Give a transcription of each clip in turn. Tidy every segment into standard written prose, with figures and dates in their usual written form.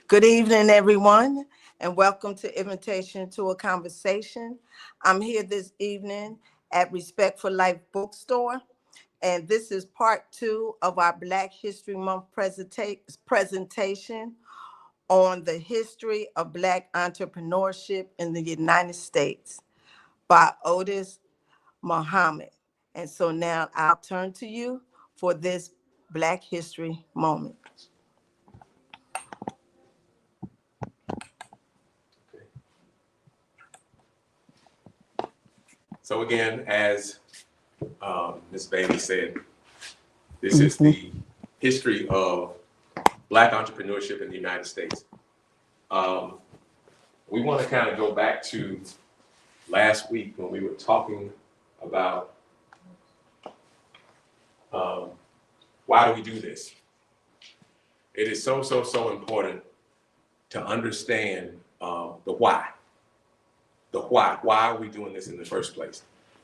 Good evening, everyone, and welcome to Invitation to a Conversation. I'm here this evening at Respect for Life Bookstore, and this is part 2 of our Black History Month presentation on the history of Black entrepreneurship in the United States by Odis Muhammad. And so now I'll turn to you for this Black History moment. So again, as Ms. Bailey said, this is the history of Black entrepreneurship in the United States. We want to kind of go back to last week when we were talking about why do we do this? It is so important to understand the why. The why. Why are we doing this in the first place?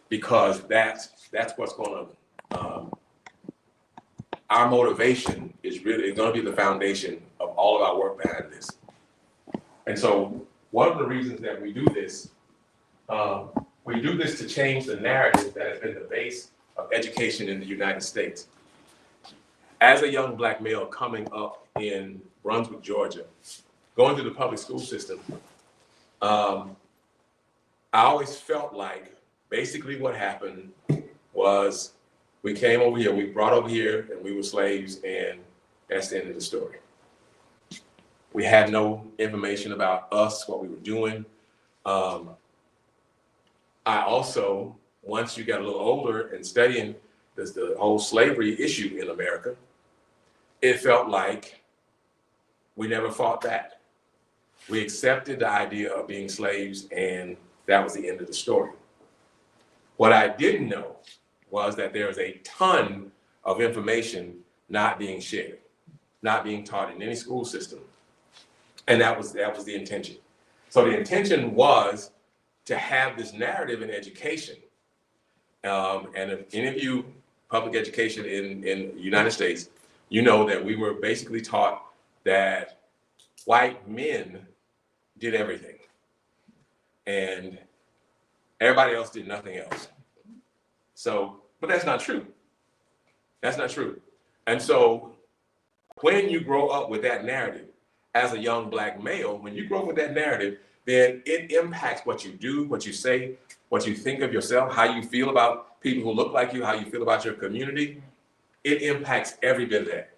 Because that's what's going to, our motivation is really going to be the foundation of all of our work behind this. And so one of the reasons that we do this to change the narrative that has been the base of education in the United States. As a young Black male coming up in Brunswick, Georgia, going through the public school system, I always felt like basically what happened was we came over here, we brought over here, and we were slaves, and that's the end of the story. We had no information about us, what we were doing. I also, once you got a little older and studying the whole slavery issue in America, it felt like we never fought that. We accepted the idea of being slaves, and that was the end of the story. What I didn't know was that there was a ton of information not being shared, not being taught in any school system. And that was the intention. So the intention was to have this narrative in education. And if any of you public education in the United States, you know that we were basically taught that white men did everything. And everybody else did nothing else. So, but that's not true. That's not true. And so when you grow up with that narrative as a young Black male, when you grow up with that narrative, then it impacts what you do, what you say, what you think of yourself, how you feel about people who look like you, how you feel about your community. It impacts every bit of that.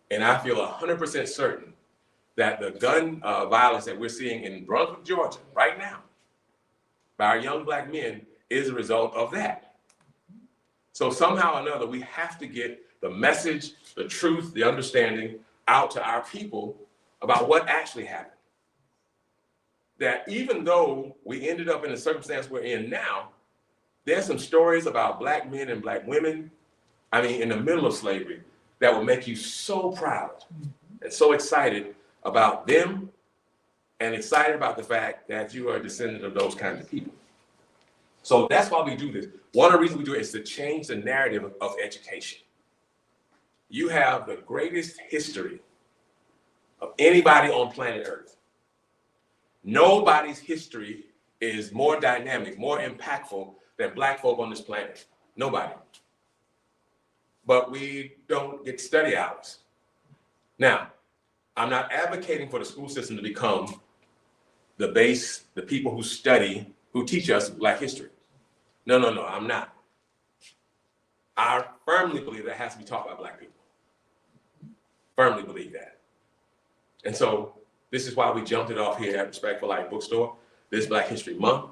And I feel 100% certain that the gun violence that we're seeing in Brunswick, Georgia, right now, by our young Black men is a result of that. So somehow or another, we have to get the message, the truth, the understanding out to our people about what actually happened. That even though we ended up in the circumstance we're in now, there's some stories about Black men and Black women, in the middle of slavery, that will make you so proud and so excited about them and excited about the fact that you are a descendant of those kinds of people. So that's why we do this. One of the reasons we do it is to change the narrative of education. You have the greatest history of anybody on planet Earth. Nobody's history is more dynamic, more impactful than Black folk on this planet. Nobody. But we don't get study hours. Now, I'm not advocating for the school system to become the base, the people who study, who teach us Black history. No, I'm not. I firmly believe that has to be taught by Black people. Firmly believe that. And so this is why we jumped it off here at Respect for Life Bookstore, this Black History Month.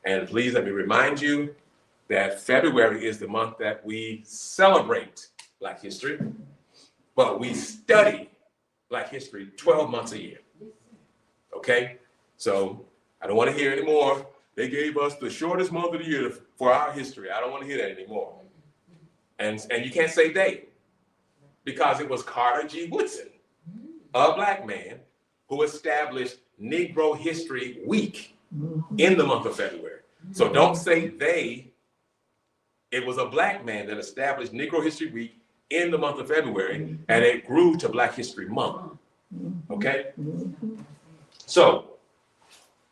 And please let me remind you that February is the month that we celebrate Black history, but we study Black history 12 months a year. Okay? So I don't want to hear anymore. They gave us the shortest month of the year for our history. I don't want to hear that anymore. And you can't say they, because it was Carter G. Woodson, a Black man, who established Negro History Week in the month of February. So don't say they. It was a Black man that established Negro History Week in the month of February, and it grew to Black History Month. Okay? So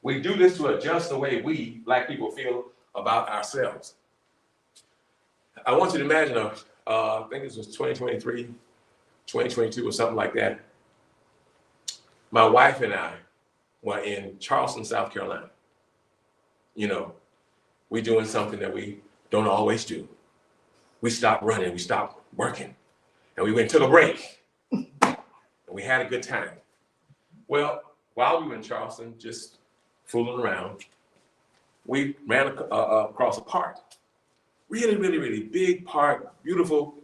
we do this to adjust the way we, black people, feel about ourselves. I want you to imagine, I think this was 2023, 2022 or something like that. My wife and I were in Charleston, South Carolina. You know, we're doing something that we don't always do. We stopped running, we stopped working, and we went and took a break. And we had a good time. Well, while we were in Charleston, just fooling around, we ran across a park. Really, really, really big park, beautiful.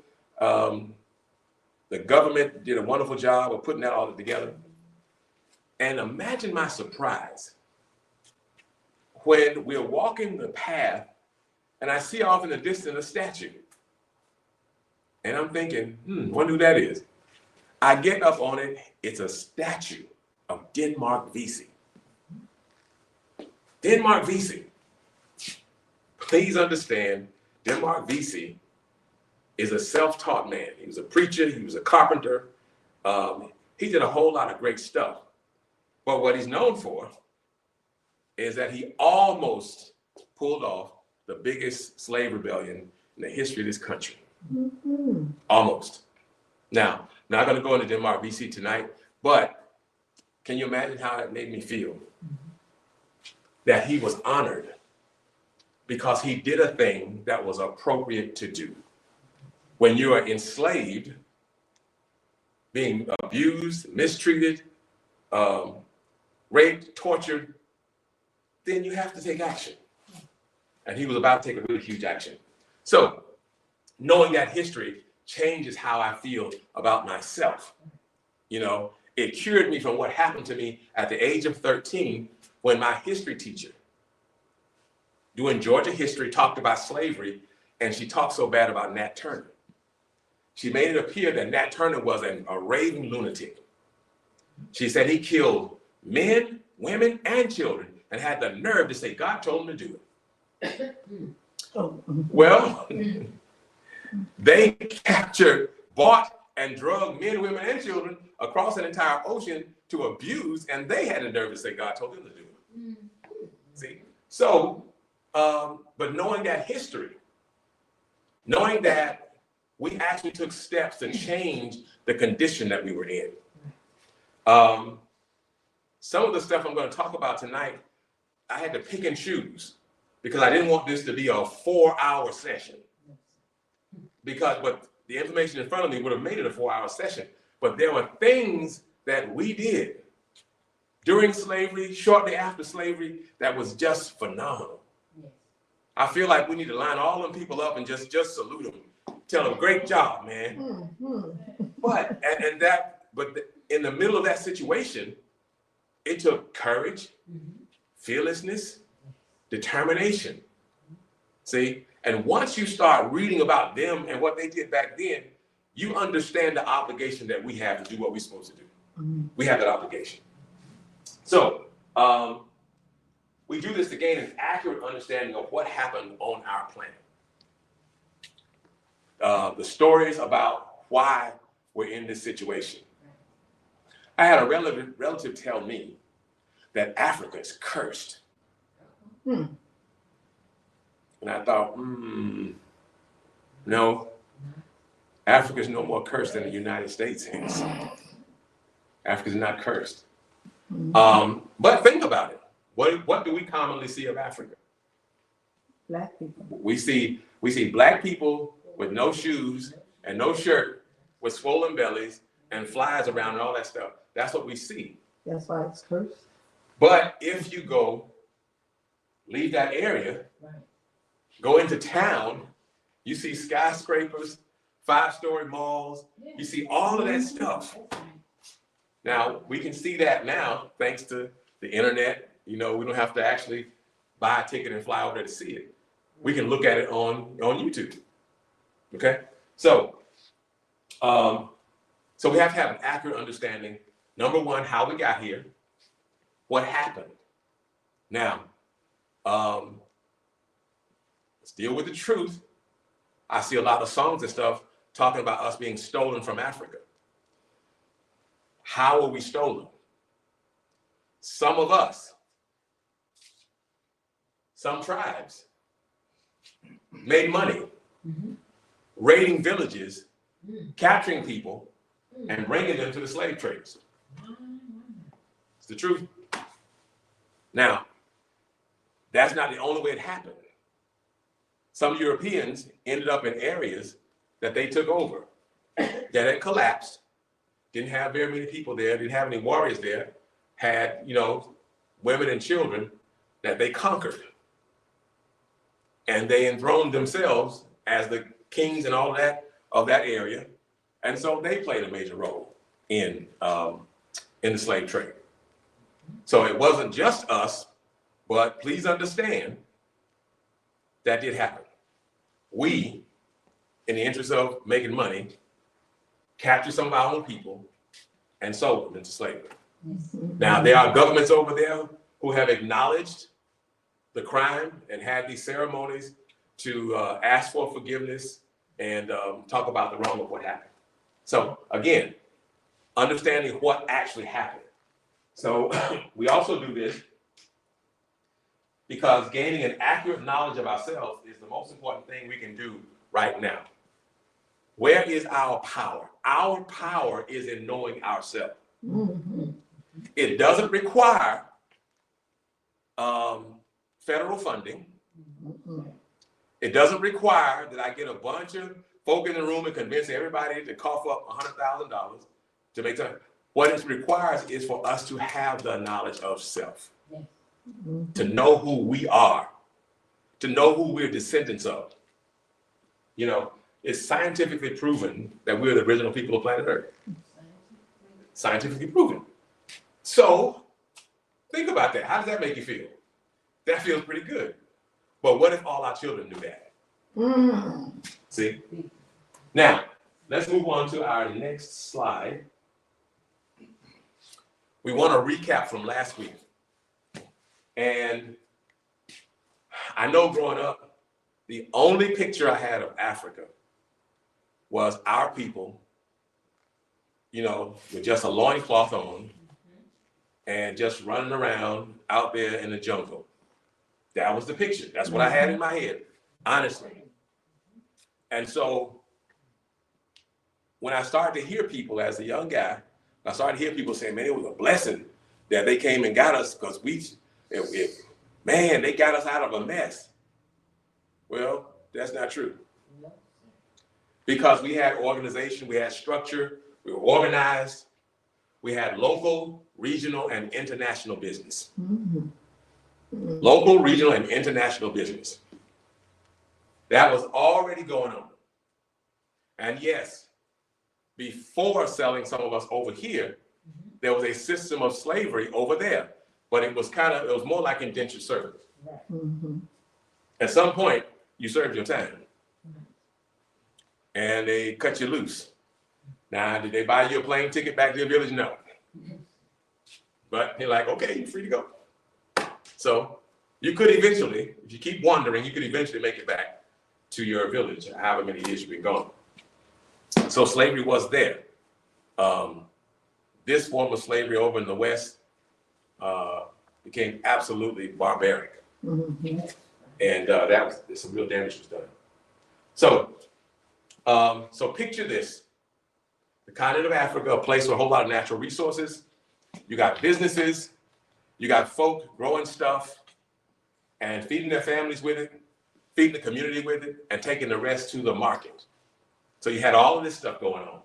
The government did a wonderful job of putting that all together. And imagine my surprise when we're walking the path and I see off in the distance a statue. And I'm thinking, wonder who that is. I get up on it, it's a statue of Denmark Vesey. Denmark Vesey. Please understand, Denmark Vesey is a self-taught man. He was a preacher, he was a carpenter. He did a whole lot of great stuff. But what he's known for is that he almost pulled off the biggest slave rebellion in the history of this country. Mm-hmm. Almost. Now, not going to go into Denmark Vesey tonight, but can you imagine how that made me feel? That he was honored because he did a thing that was appropriate to do. When you are enslaved, being abused, mistreated, raped, tortured, then you have to take action. And he was about to take a really huge action. So, knowing that history changes how I feel about myself. You know, it cured me from what happened to me at the age of 13 when my history teacher, doing Georgia history, talked about slavery, and she talked so bad about Nat Turner. She made it appear that Nat Turner was a raving lunatic. She said he killed men, women, and children, and had the nerve to say God told him to do it. Well, they captured, bought, and drugged men, women, and children across an entire ocean to abuse, and they had the nerve to say God told them to do it. See? So, but knowing that history, knowing that we actually took steps to change the condition that we were in. Some of the stuff I'm going to talk about tonight, I had to pick and choose because I didn't want this to be a 4-hour session. But the information in front of me would have made it a 4-hour session. But there were things that we did during slavery, shortly after slavery, that was just phenomenal. I feel like we need to line all them people up and just salute them. Tell them, great job, man. But in the middle of that situation, it took courage, fearlessness, determination. See? And once you start reading about them and what they did back then, you understand the obligation that we have to do what we're supposed to do. We have that obligation. So, we do this to gain an accurate understanding of what happened on our planet. The stories about why we're in this situation. I had a relative tell me that Africa is cursed. And I thought, no, Africa is no more cursed than the United States is. Africa is not cursed. But think about it. What do we commonly see of Africa? Black people. We see black people with no shoes and no shirt, with swollen bellies and flies around and all that stuff. That's what we see. That's why it's cursed. But if you leave that area, go into town, you see skyscrapers, 5-story malls, you see all of that stuff. Now, we can see that now, thanks to the internet. You know, we don't have to actually buy a ticket and fly over there to see it. We can look at it on YouTube. Okay? So we have to have an accurate understanding. Number one, how we got here, what happened. Now, let's deal with the truth. I see a lot of songs and stuff talking about us being stolen from Africa. How were we stolen? Some of us, some tribes, made money raiding villages, capturing people, and bringing them to the slave traders. It's the truth. Now, that's not the only way it happened. Some Europeans ended up in areas that they took over that had collapsed, didn't have very many people there, didn't have any warriors there, had, women and children that they conquered. And they enthroned themselves as the kings and all that of that area. And so they played a major role in the slave trade. So it wasn't just us, but please understand that did happen. We, in the interest of making money, captured some of our own people and sold them into slavery. Now, there are governments over there who have acknowledged the crime and had these ceremonies to ask for forgiveness and talk about the wrong of what happened. So again, understanding what actually happened. So we also do this because gaining an accurate knowledge of ourselves is the most important thing we can do right now. Where is our power? Our power is in knowing ourselves. It doesn't require federal funding. It doesn't require that I get a bunch of folk in the room and convince everybody to cough up $100,000 to make time. What it requires is for us to have the knowledge of self, to know who we are, to know who we're descendants of. It's scientifically proven that we're the original people of planet Earth. Scientifically proven. So think about that. How does that make you feel? That feels pretty good. But what if all our children knew that? See? Now, let's move on to our next slide. We want to recap from last week. And I know growing up, the only picture I had of Africa was our people, with just a loincloth on and just running around out there in the jungle. That was the picture. That's what I had in my head, honestly. And so when I started to hear people as a young guy, I started to hear people saying, man, it was a blessing that they came and got us because they got us out of a mess. Well, that's not true. Because we had organization, we had structure, we were organized, we had local, regional, and international business. Local, regional, and international business. That was already going on. And yes, before selling some of us over here, there was a system of slavery over there, but it was more like indentured service. At some point, you served your time. And they cut you loose. Now, did they buy you a plane ticket back to your village? No. But they're like, okay, you're free to go. So you could eventually, if you keep wandering, you could eventually make it back to your village, however many years you've been gone. So slavery was there. This form of slavery over in the West became absolutely barbaric. And there's some real damage was done. So picture this. The continent of Africa, a place with a whole lot of natural resources. You got businesses, you got folk growing stuff and feeding their families with it, feeding the community with it, and taking the rest to the market. So you had all of this stuff going on.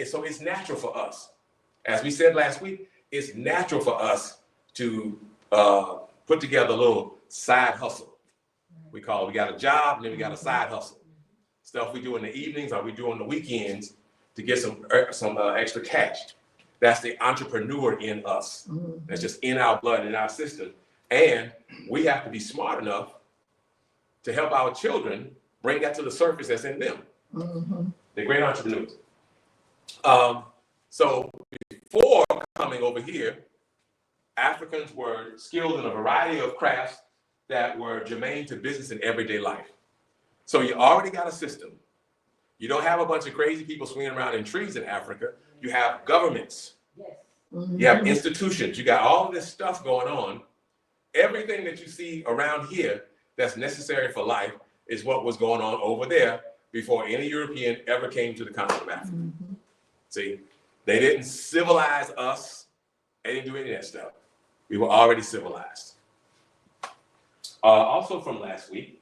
So it's natural for us. As we said last week, it's natural for us to put together a little side hustle. We got a job and then we got a side hustle. Stuff we do in the evenings or we do on the weekends to get some extra cash. That's the entrepreneur in us. That's just in our blood, in our system. And we have to be smart enough to help our children bring that to the surface that's in them. They're great entrepreneurs. So before coming over here, Africans were skilled in a variety of crafts that were germane to business and everyday life. So you already got a system. You don't have a bunch of crazy people swinging around in trees in Africa. You have governments. You have institutions. You got all of this stuff going on. Everything that you see around here that's necessary for life is what was going on over there before any European ever came to the continent of Africa. See, they didn't civilize us. They didn't do any of that stuff. We were already civilized. Also from last week,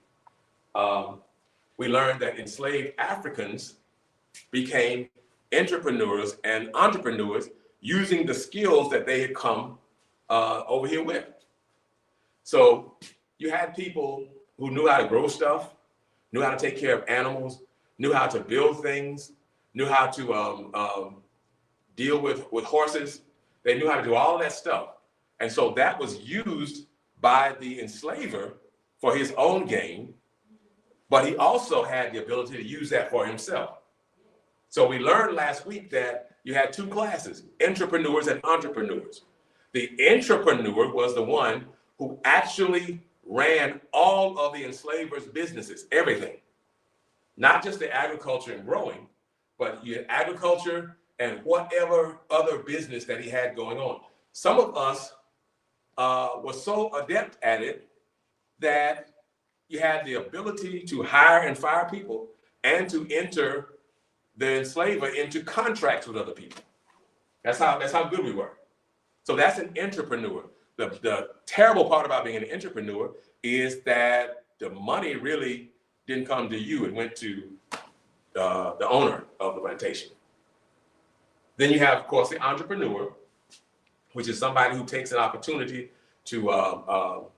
we learned that enslaved Africans became entrepreneurs and entrepreneurs using the skills that they had come over here with. So you had people who knew how to grow stuff, knew how to take care of animals, knew how to build things, knew how to deal with horses. They knew how to do all of that stuff. And so that was used by the enslaver for his own gain, but he also had the ability to use that for himself. So we learned last week that you had two classes, entrepreneurs and entrepreneurs. The entrepreneur was the one who actually ran all of the enslavers' businesses, everything. Not just the agriculture and growing, but you had agriculture and whatever other business that he had going on. Some of us were so adept at it that you had the ability to hire and fire people and to enter the enslaver into contracts with other people. That's how good we were. So that's an entrepreneur. The terrible part about being an entrepreneur is that the money really didn't come to you. It went to the owner of the plantation. Then you have, of course, the entrepreneur, which is somebody who takes an opportunity to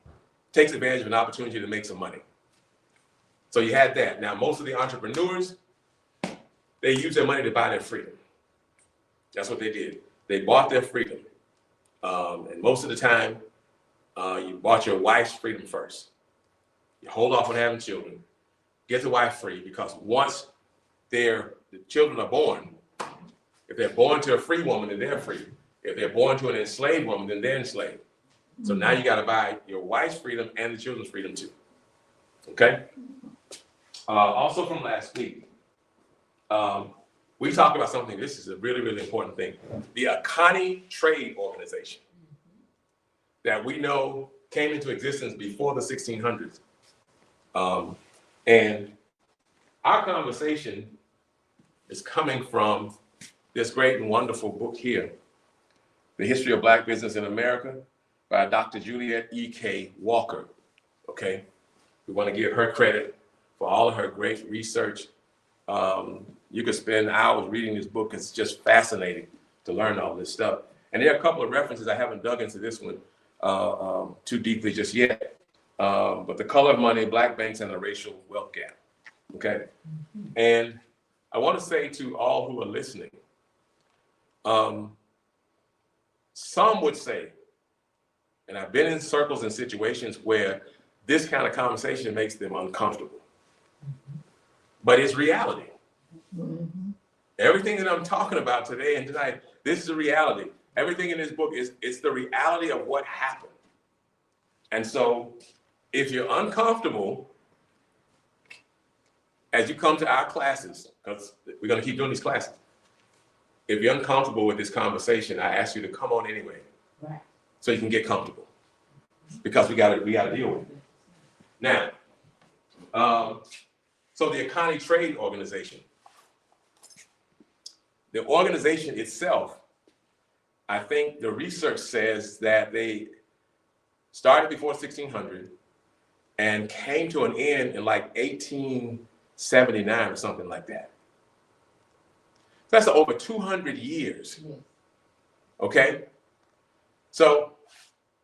takes advantage of an opportunity to make some money. So you had that. Now, most of the entrepreneurs, they use their money to buy their freedom. That's what they did. They bought their freedom. And most of the time, you bought your wife's freedom first. You hold off on having children, get the wife free, because once the children are born, if they're born to a free woman, then they're free. If they're born to an enslaved woman, then they're enslaved. So now you got to buy your wife's freedom and the children's freedom too. Okay? Also from last week, we talked about something. This is a really, really important thing. The Akani Trade Organization that we know came into existence before the 1600s. And our conversation is coming from this great and wonderful book here, The History of Black Business in America by Dr. Juliet E.K. Walker, okay? We want to give her credit for all of her great research. You could spend hours reading this book. It's just fascinating to learn all this stuff. And there are a couple of references. I haven't dug into this one too deeply just yet. But The Color of Money, Black Banks, and the Racial Wealth Gap, okay? And I want to say to all who are listening, some would say, and I've been in circles and situations where this kind of conversation makes them uncomfortable, but it's reality. Everything that I'm talking about today and tonight, this is a reality. Everything in this book it's the reality of what happened. And so if you're uncomfortable as you come to our classes, because we're going to keep doing these classes, if you're uncomfortable with this conversation, I ask you to come on anyway, right, so you can get comfortable, because we got to deal with it. Now, so the Akani Trade Organization, the organization itself, I think the research says that they started before 1600 and came to an end in like 1879 or something like that. That's over 200 years, okay? So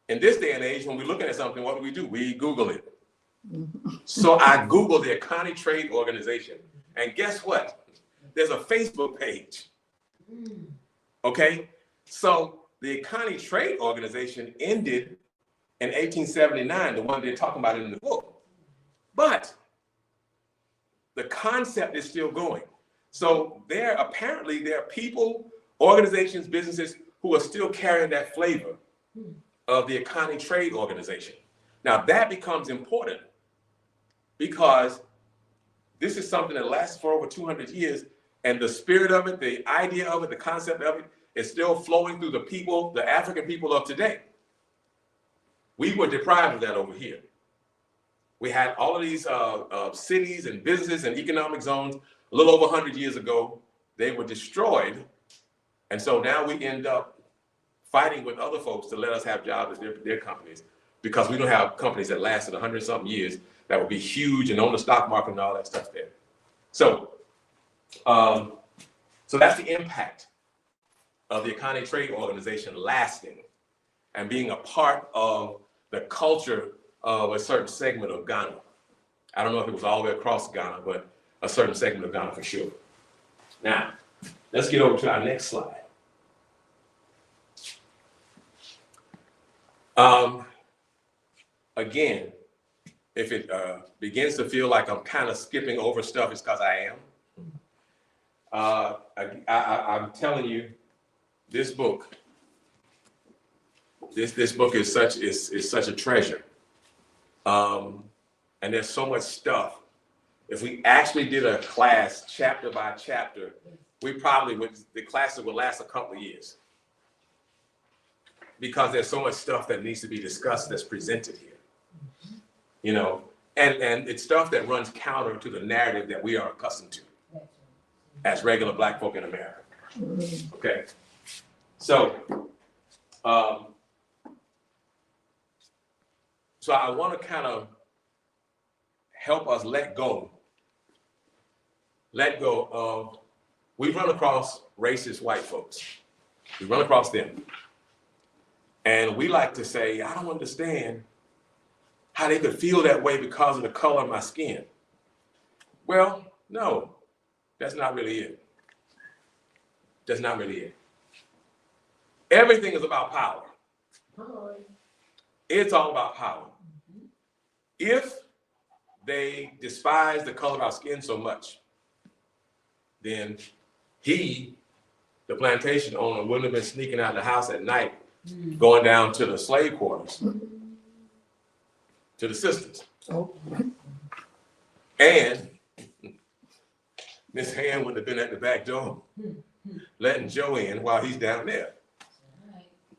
in this day and age, when we're looking at something, what do? We Google it. So I Googled the Akani Trade Organization, and guess what? There's a Facebook page, okay? So the Akani Trade Organization ended in 1879, the one they're talking about in the book. But the concept is still going. So there are people, organizations, businesses who are still carrying that flavor of the Akani Trade Organization. Now that becomes important because this is something that lasts for over 200 years, And the spirit of it, the idea of it, the concept of it is still flowing through the people, the African people of today. We were deprived of that over here. We had all of these cities and businesses and economic zones a little over 100 years ago. They were destroyed. And so now we end up fighting with other folks to let us have jobs at their companies, because we don't have companies that lasted 100-something years that would be huge and on the stock market and all that stuff there. So, so that's the impact of the Economic Trade Organization lasting and being a part of the culture of a certain segment of Ghana. I don't know if it was all the way across Ghana, but a certain segment of Ghana for sure. Now, let's get over to our next slide. Again, if it begins to feel like I'm kind of skipping over stuff, it's because I am. I'm telling you, this book, this book is such a treasure. And there's so much stuff. If we actually did a class chapter by chapter, we probably would, the classes would last a couple of years, because there's so much stuff that needs to be discussed that's presented here. You know, and it's stuff that runs counter to the narrative that we are accustomed to as regular Black folk in America. Okay, so so I want to kind of help us let go of, we run across racist white folks. We run across them. And we like to say, I don't understand how they could feel that way because of the color of my skin. Well, no, that's not really it. That's not really it. Everything is about power. It's all about power. If they despise the color of our skin so much, then he, the plantation owner, wouldn't have been sneaking out of the house at night, going down to the slave quarters, to the sisters. And Miss Hand would have been at the back door, letting Joe in while he's down there.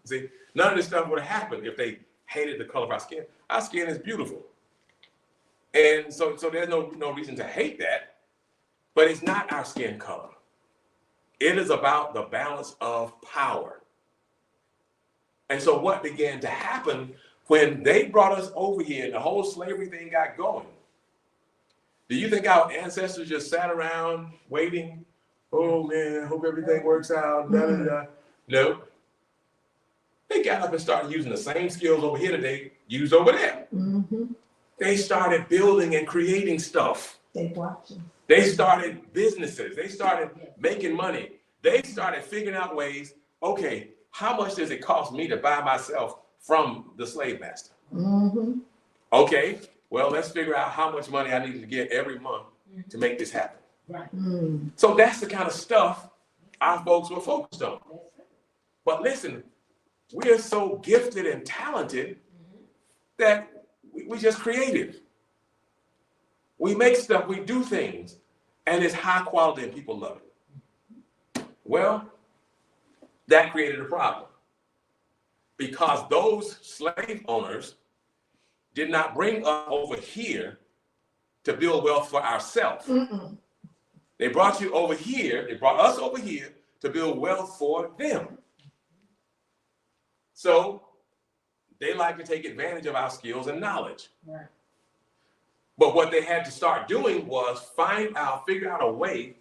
See, none of this stuff would have happened if they hated the color of our skin. Our skin is beautiful. And so there's no reason to hate that, but it's not our skin color. It is about the balance of power. And so what began to happen when they brought us over here and the whole slavery thing got going? Do you think our ancestors just sat around waiting? Oh man, I hope everything works out. Da, da, da. No. They got up and started using the same skills over here that they used over there. They started building and creating stuff. They started businesses. They started making money. They started figuring out ways, okay, how much does it cost me to buy myself from the slave master? Okay, well, let's figure out how much money I need to get every month to make this happen. So that's the kind of stuff our folks were focused on. But listen, we are so gifted and talented that we just creative. We make stuff, we do things, and it's high quality and people love it. Well, that created a problem, because those slave owners did not bring us over here to build wealth for ourselves. They brought you over here, they brought us over here to build wealth for them. So they like to take advantage of our skills and knowledge. But what they had to start doing was figure out a way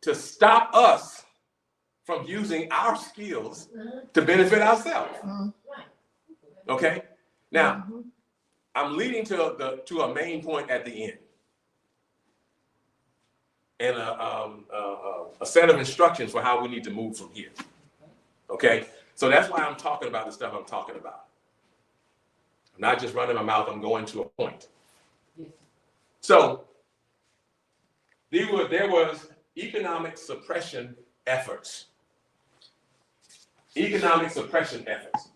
to stop us from using our skills to benefit ourselves. Okay? Now, I'm leading to a main point at the end, and a set of instructions for how we need to move from here. Okay? So that's why I'm talking about the stuff I'm talking about. I'm not just running my mouth, I'm going to a point. So there was economic suppression efforts. Economic suppression efforts.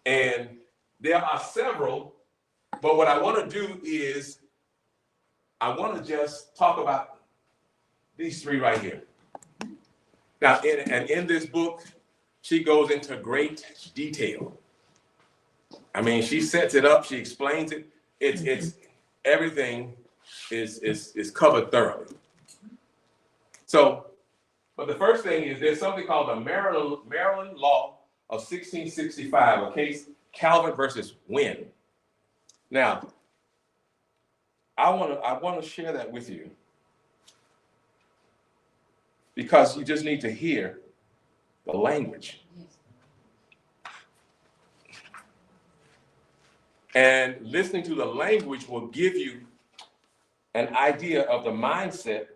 And there are several, but what I want to do is I want to just talk about These three right here. Now, in this book, she goes into great detail. I mean, she sets it up, she explains it. It's everything is covered thoroughly. So, but the first thing is there's something called the Maryland Law of 1665, a case Calvert versus Wynn. Now, I want to share that with you because you just need to hear the language. And listening to the language will give you an idea of the mindset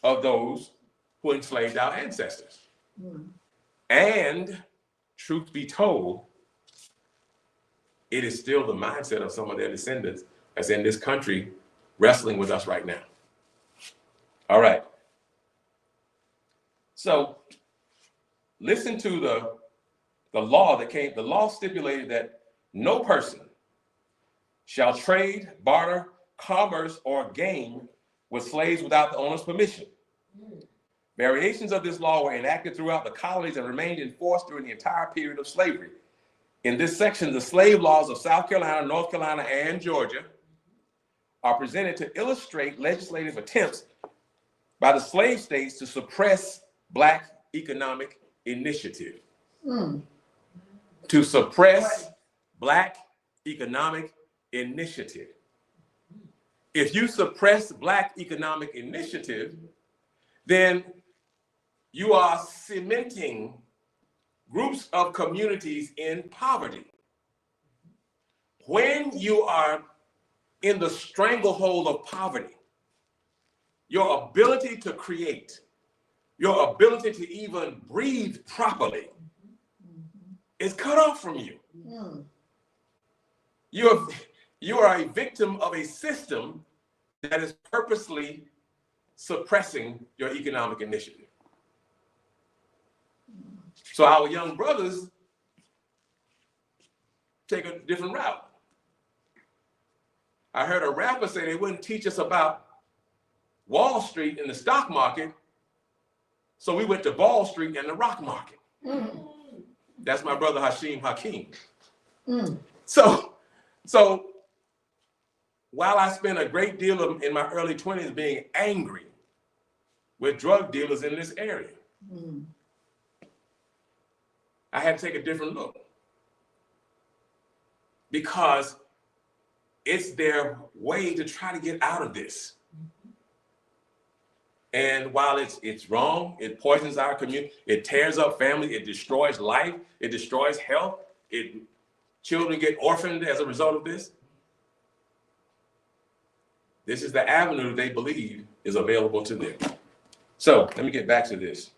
of those who enslaved our ancestors. And truth be told, it is still the mindset of some of their descendants that's in this country wrestling with us right now. All right. So listen to the law that came. The law stipulated that no person shall trade, barter, commerce, or gain with slaves without the owner's permission. Variations of this law were enacted throughout the colonies and remained in force during the entire period of slavery. In this section, the slave laws of South Carolina, North Carolina, and Georgia are presented to illustrate legislative attempts by the slave states to suppress Black economic initiative. To suppress Black economic initiative. If you suppress Black economic initiative, then you are cementing groups of communities in poverty. When you are in the stranglehold of poverty, your ability to create, your ability to even breathe properly is cut off from you. You are a victim of a system that is purposely suppressing your economic initiative. So our young brothers take a different route. I heard a rapper say they wouldn't teach us about Wall Street and the stock market, so we went to Wall Street and the rock market. That's my brother Hashim Hakeem. So while I spent a great deal in my early 20s being angry with drug dealers in this area, I had to take a different look because it's their way to try to get out of this. And while it's wrong, it poisons our community, it tears up families, it destroys life, it destroys health, children get orphaned as a result of this. This is the avenue they believe is available to them. So let me get back to this.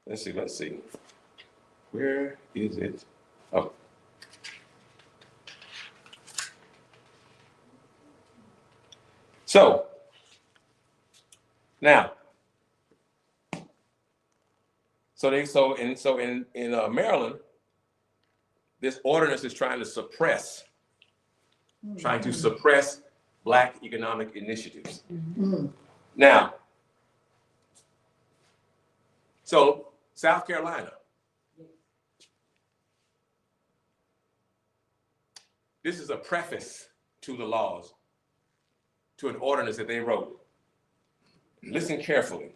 Let's see. Where is it? Oh. So now, in Maryland, this ordinance is trying to suppress Black economic initiatives. Now, so South Carolina, this is a preface to the laws, to an ordinance that they wrote. Listen carefully.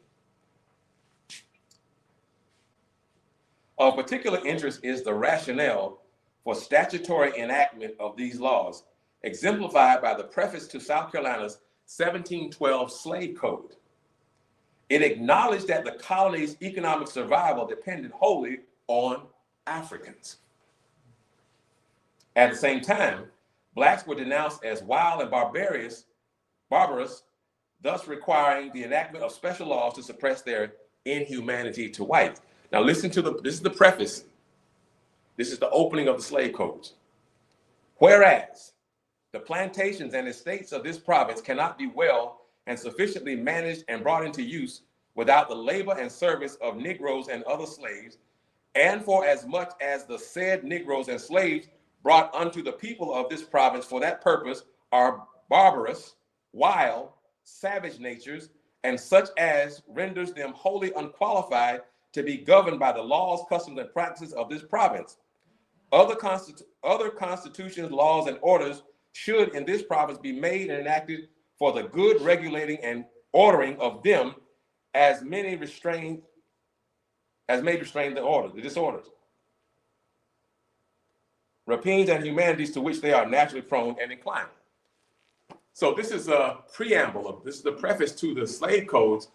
Of particular interest is the rationale for statutory enactment of these laws, exemplified by the preface to South Carolina's 1712 Slave Code. It acknowledged that the colony's economic survival depended wholly on Africans. At the same time, Blacks were denounced as wild and barbarous, thus requiring the enactment of special laws to suppress their inhumanity to whites. Now listen to this is the preface. This is the opening of the slave codes. Whereas the plantations and estates of this province cannot be well and sufficiently managed and brought into use without the labor and service of Negroes and other slaves, and for as much as the said Negroes and slaves brought unto the people of this province for that purpose are barbarous, wild, savage natures, and such as renders them wholly unqualified to be governed by the laws, customs, and practices of this province. Other constitutions, laws, and orders should in this province be made and enacted for the good regulating and ordering of them as may restrain the disorders, rapines, and humanities to which they are naturally prone and inclined. So this is a preamble this is the preface to the slave codes,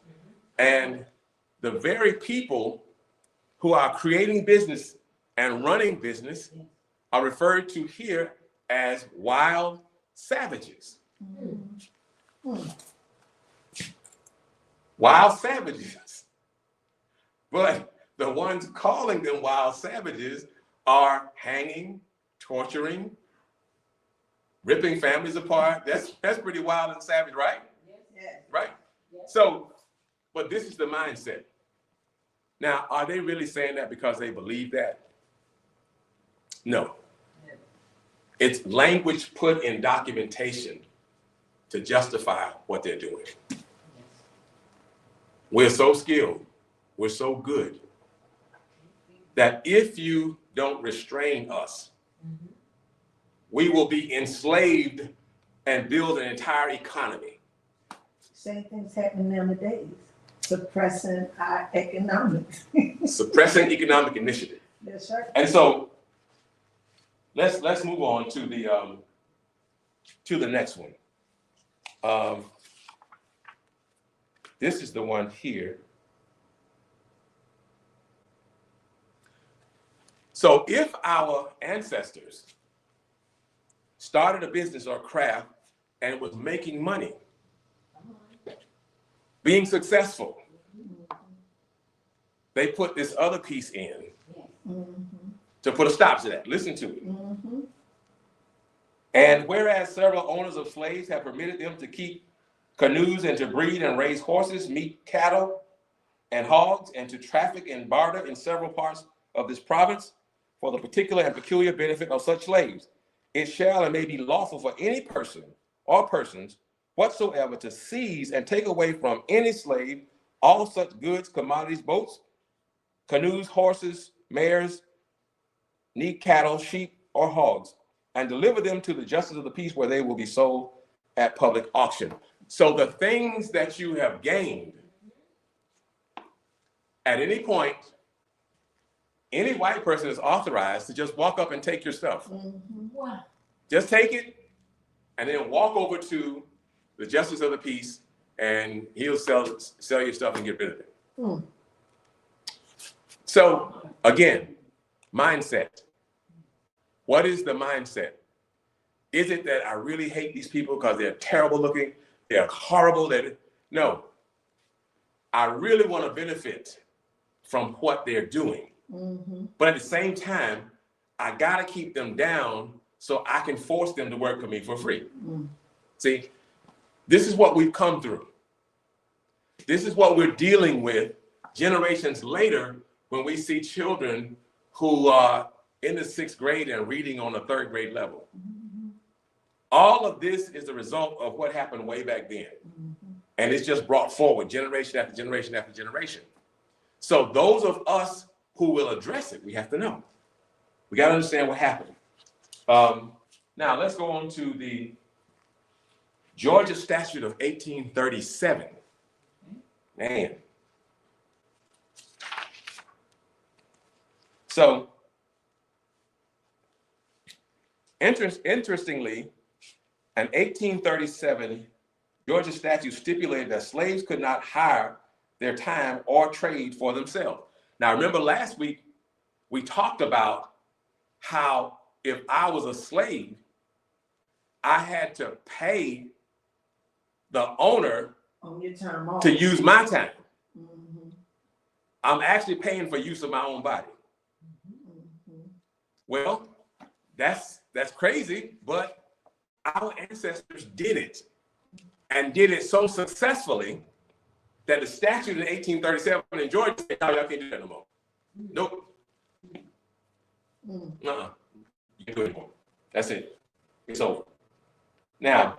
and the very people who are creating business and running business are referred to here as wild savages. Wild savages. But the ones calling them wild savages are hanging, torturing, ripping families apart. That's pretty wild and savage, right? Yes. Right? So, but this is the mindset. Now, are they really saying that because they believe that? No. It's language put in documentation to justify what they're doing. We're so skilled, we're so good, that if you don't restrain us, we will be enslaved and build an entire economy. Same thing's happening nowadays, suppressing our economics. Suppressing economic initiative. Yes, sir. And so let's move on to the next one. This is the one here. So if our ancestors started a business or craft and was making money, being successful, they put this other piece in to put a stop to that. Listen to it. And whereas several owners of slaves have permitted them to keep canoes and to breed and raise horses, meat, cattle, and hogs, and to traffic and barter in several parts of this province for the particular and peculiar benefit of such slaves, it shall and may be lawful for any person or persons whatsoever to seize and take away from any slave all such goods, commodities, boats, canoes, horses, mares, neat cattle, sheep, or hogs, and deliver them to the justice of the peace where they will be sold at public auction. So the things that you have gained, at any point, any white person is authorized to just walk up and take your stuff. Wow. Just take it and then walk over to the justice of the peace and he'll sell your stuff and get rid of it. So again, mindset. What is the mindset? Is it that I really hate these people because they're terrible looking, they're horrible? No, I really want to benefit from what they're doing. But at the same time, I got to keep them down so I can force them to work for me for free. See, this is what we've come through. This is what we're dealing with generations later when we see children who are in the 6th grade and reading on a 3rd grade level. All of this is the result of what happened way back then. And it's just brought forward generation after generation after generation. So those of us who will address it, we have to know. We got to understand what happened. Now let's go on to the Georgia Statute of 1837. Man. So interestingly, an 1837 Georgia statute stipulated that slaves could not hire their time or trade for themselves. Now, remember last week, we talked about how if I was a slave, I had to pay the owner On your time off. to use my time. I'm actually paying for use of my own body. Well, that's crazy, but our ancestors did it and did it so successfully that the statute in 1837 in Georgia said, no, y'all can't do that no more. Nope. You can't do it anymore. That's it. It's over. Now,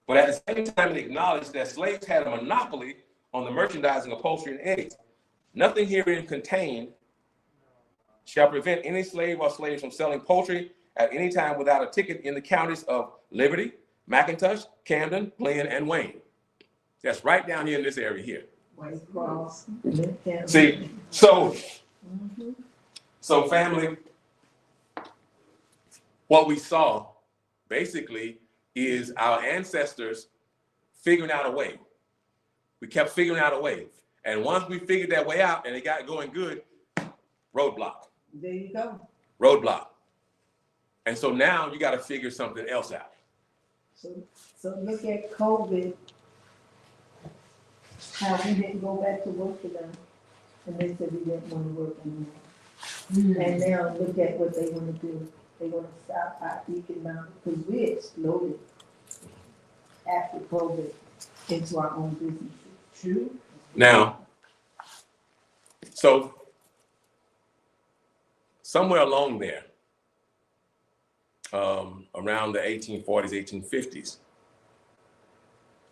But at the same time, it acknowledged that slaves had a monopoly on the merchandising, upholstery, and eggs. Nothing herein contained shall prevent any slave or slaves from selling poultry at any time without a ticket in the counties of Liberty, McIntosh, Camden, Glenn, and Wayne. That's right down here in this area here. White Cross. See, so family, what we saw basically is our ancestors figuring out a way. We kept figuring out a way. And once we figured that way out and it got going good, roadblock. There you go. Roadblock. And so now you got to figure something else out. So look at COVID, how we didn't go back to work for them. And they said we didn't want to work anymore. And now look at what they want to do. They want to stop our economic, because we exploded after COVID into our own businesses. True. Now, so somewhere along there, around the 1840s, 1850s,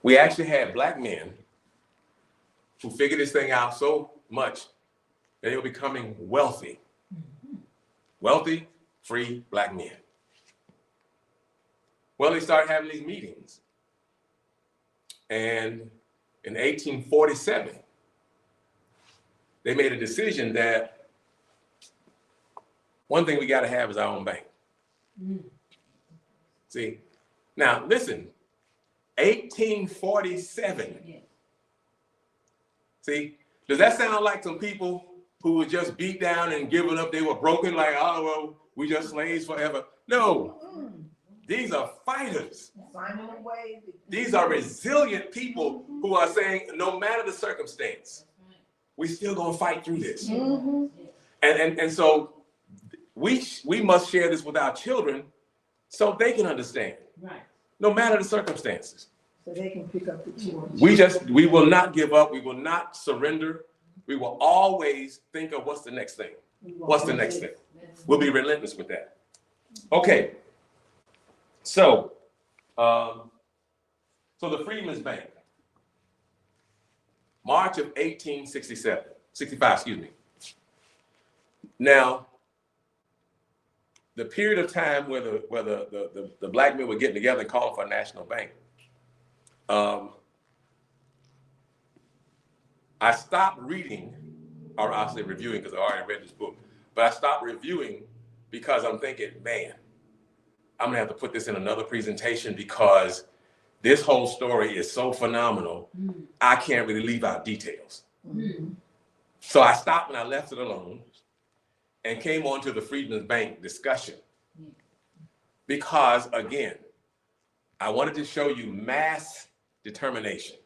we actually had black men who figured this thing out so much that they were becoming wealthy. Wealthy, free black men. Well, they started having these meetings. And in 1847, they made a decision that one thing we got to have is our own bank. See, now listen, 1847. See, does that sound like some people who were just beat down and given up? They were broken, like, oh, well, we just slaves forever. No, these are fighters. These are resilient people who are saying, no matter the circumstance, we still gonna fight through this. And so we must share this with our children so they can understand, no matter the circumstances. So they can pick up the torch. We will not give up. We will not surrender. We will always think of what's the next thing. What's the next thing? We'll be relentless with that. Okay. So the Freedmen's Bank, March of 65, excuse me. Now, the period of time where the black men were getting together and calling for a national bank, I stopped reading, or I'll say reviewing because I already read this book, but I stopped reviewing because I'm thinking, man, I'm gonna have to put this in another presentation because this whole story is so phenomenal, I can't really leave out details. So I stopped and I left it alone and came on to the Freedmen's Bank discussion. Because again, I wanted to show you mass determination.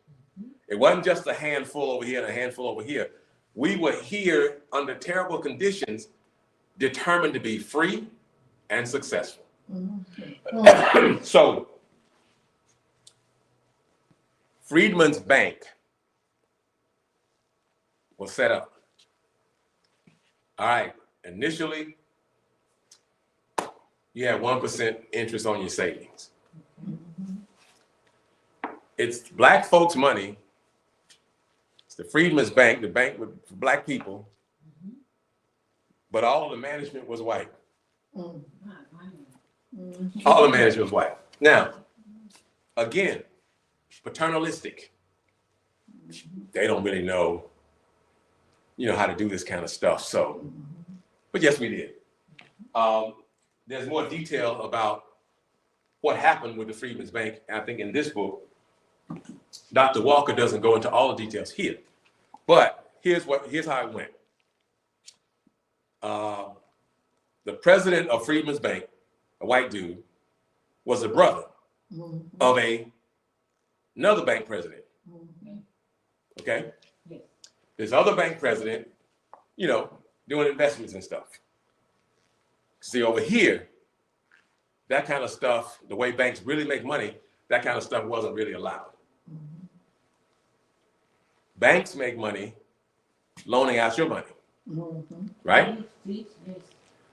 It wasn't just a handful over here and a handful over here. We were here under terrible conditions, determined to be free and successful. So, Freedmen's Bank was set up. All right, initially, you had 1% interest on your savings. It's black folks' money. It's the Freedmen's Bank, the bank for black people, but all of the management was white. All the management was white. Now, again, paternalistic. They don't really know, how to do this kind of stuff. So, but yes, we did. There's more detail about what happened with the Freedmen's Bank. I think in this book, Dr. Walker doesn't go into all the details here, but here's how it went. The president of Freedmen's Bank, a white dude, was a brother of another bank president. Okay? This other bank president, doing investments and stuff. See, over here, that kind of stuff, the way banks really make money, that kind of stuff wasn't really allowed. Banks make money loaning out your money, right?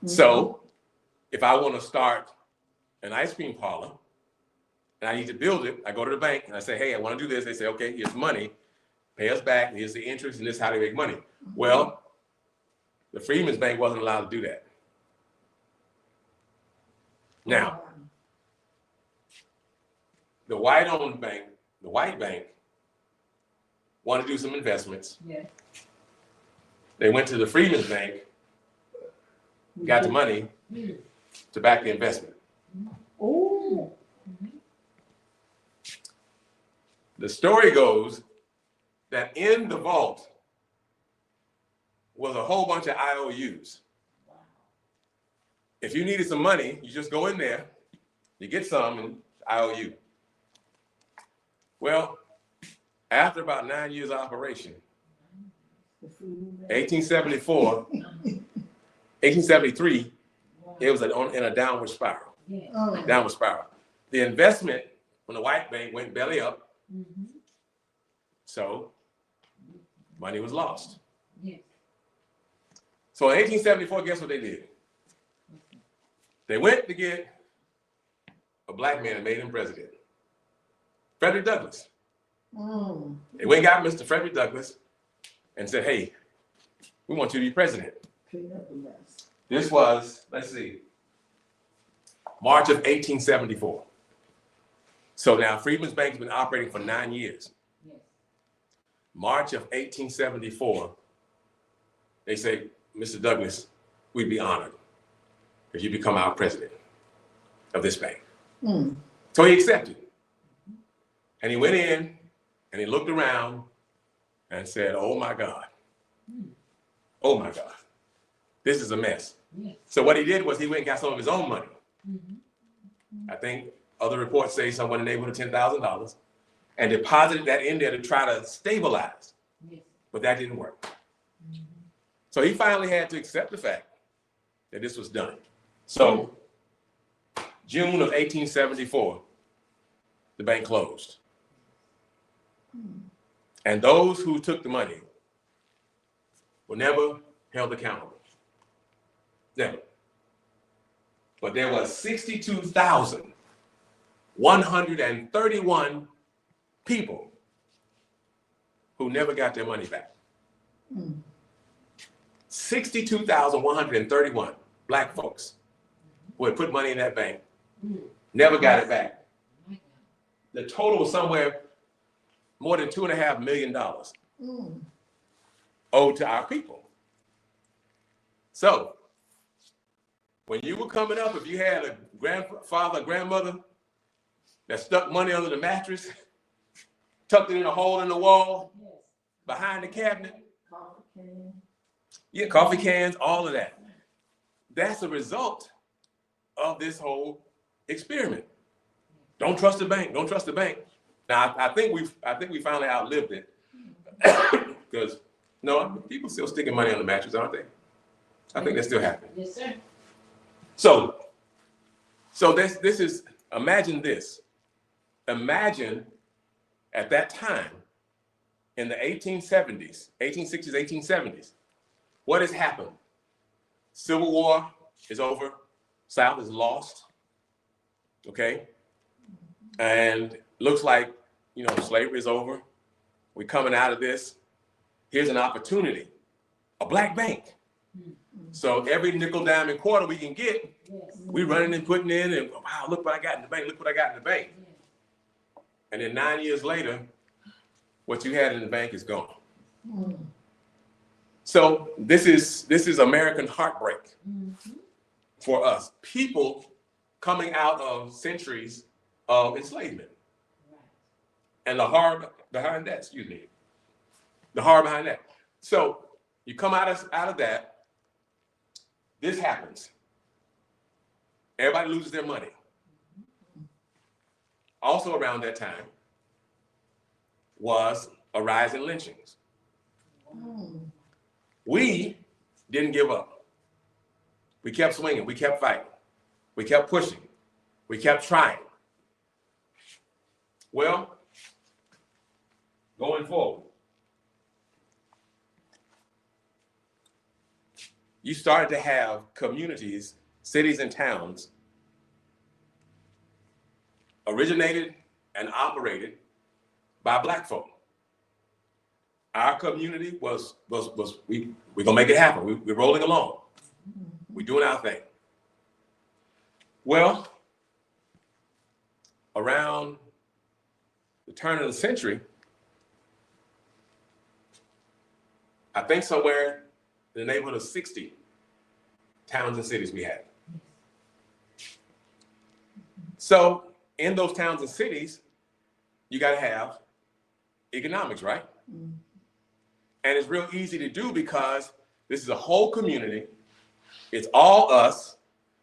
So if I want to start an ice cream parlor and I need to build it, I go to the bank and I say, hey, I want to do this. They say, okay, here's money, pay us back, here's the interest, and this is how they make money. Well, the Freedmen's Bank wasn't allowed to do that. Now, the white-owned bank, the white bank, wanted to do some investments. Yeah. They went to the Freedmen's Bank, got the money to back the investment. Oh. The story goes that in the vault was a whole bunch of IOUs. If you needed some money, you just go in there, you get some, and IOU. Well, after about 9 years of operation, 1873, it was in a downward spiral. Yeah. Downward spiral. The investment from the white bank went belly up, so money was lost. Yeah. So in 1874, guess what they did? They went to get a black man and made him president, Frederick Douglass. They went and got Mr. Frederick Douglass and said, hey, we want you to be president. This was, let's see, March of 1874. So now Freedmen's Bank has been operating for 9 years. Yes. March of 1874, they say, Mr. Douglass, we'd be honored if you become our president of this bank. So he accepted. And he went in and he looked around and said, oh my God. Oh my God. This is a mess. Yes. So what he did was he went and got some of his own money. I think other reports say somewhere in the neighborhood of $10,000 and deposited that in there to try to stabilize. Yes. But that didn't work. So he finally had to accept the fact that this was done. So June of 1874, the bank closed. And those who took the money were never held accountable. Never. But there was 62,131 people who never got their money back. 62,131 black folks who had put money in that bank, never got it back. The total was somewhere more than $2.5 million owed to our people. So when you were coming up, if you had a grandfather, or grandmother that stuck money under the mattress, tucked it in a hole in the wall, behind the cabinet, yeah, coffee cans, all of that. That's a result of this whole experiment. Don't trust the bank. Don't trust the bank. Now, I think we finally outlived it because no, people still sticking money on the mattress, aren't they? I think that's still happening. Yes, sir. So this is, imagine this. Imagine at that time in the 1860s, 1870s, what has happened? Civil War is over. South is lost. Okay? And looks like, slavery is over. We're coming out of this. Here's an opportunity, a black bank. So every nickel, dime, and quarter we can get, we running and putting in, and wow, look what I got in the bank, look what I got in the bank. And then 9 years later, what you had in the bank is gone. So this is American heartbreak for us. People coming out of centuries of enslavement. And the horror behind that, the horror behind that. So you come out of that, this happens. Everybody loses their money. Also around that time was a rise in lynchings. We didn't give up. We kept swinging, we kept fighting, we kept pushing, we kept trying. Well, going forward, you started to have communities, cities and towns originated and operated by Black folk. Our community we're gonna make it happen. We're rolling along. We're doing our thing. Well, around the turn of the century, I think somewhere in the neighborhood of 60 towns and cities we had. So in those towns and cities, you got to have economics, right? And it's real easy to do because this is a whole community. It's all us.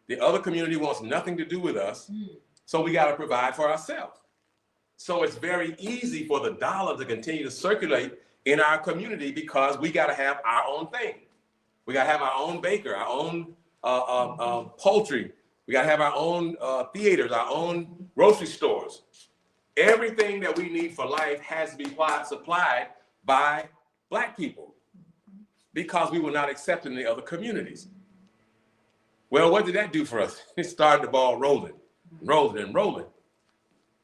The other community wants nothing to do with us. So we got to provide for ourselves. So it's very easy for the dollar to continue to circulate in our community because we got to have our own thing. We got to have our own baker, our own poultry. We got to have our own theaters, our own grocery stores. Everything that we need for life has to be supplied by Black people because we were not accepted in the other communities. Well, what did that do for us? It started the ball rolling, rolling and rolling.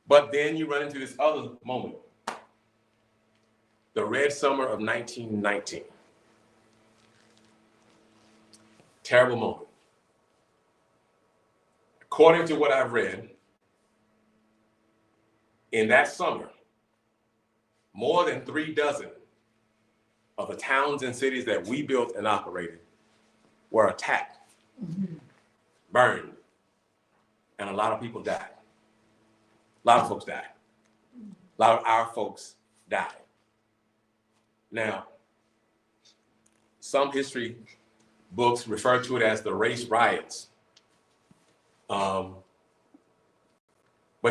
But then you run into this other moment. The Red Summer of 1919. Terrible moment. According to what I've read, in that summer, more than 36 of the towns and cities that we built and operated were attacked, burned, and a lot of people died. A lot of folks died. A lot of our folks died. Now, some history books refer to it as the race riots. But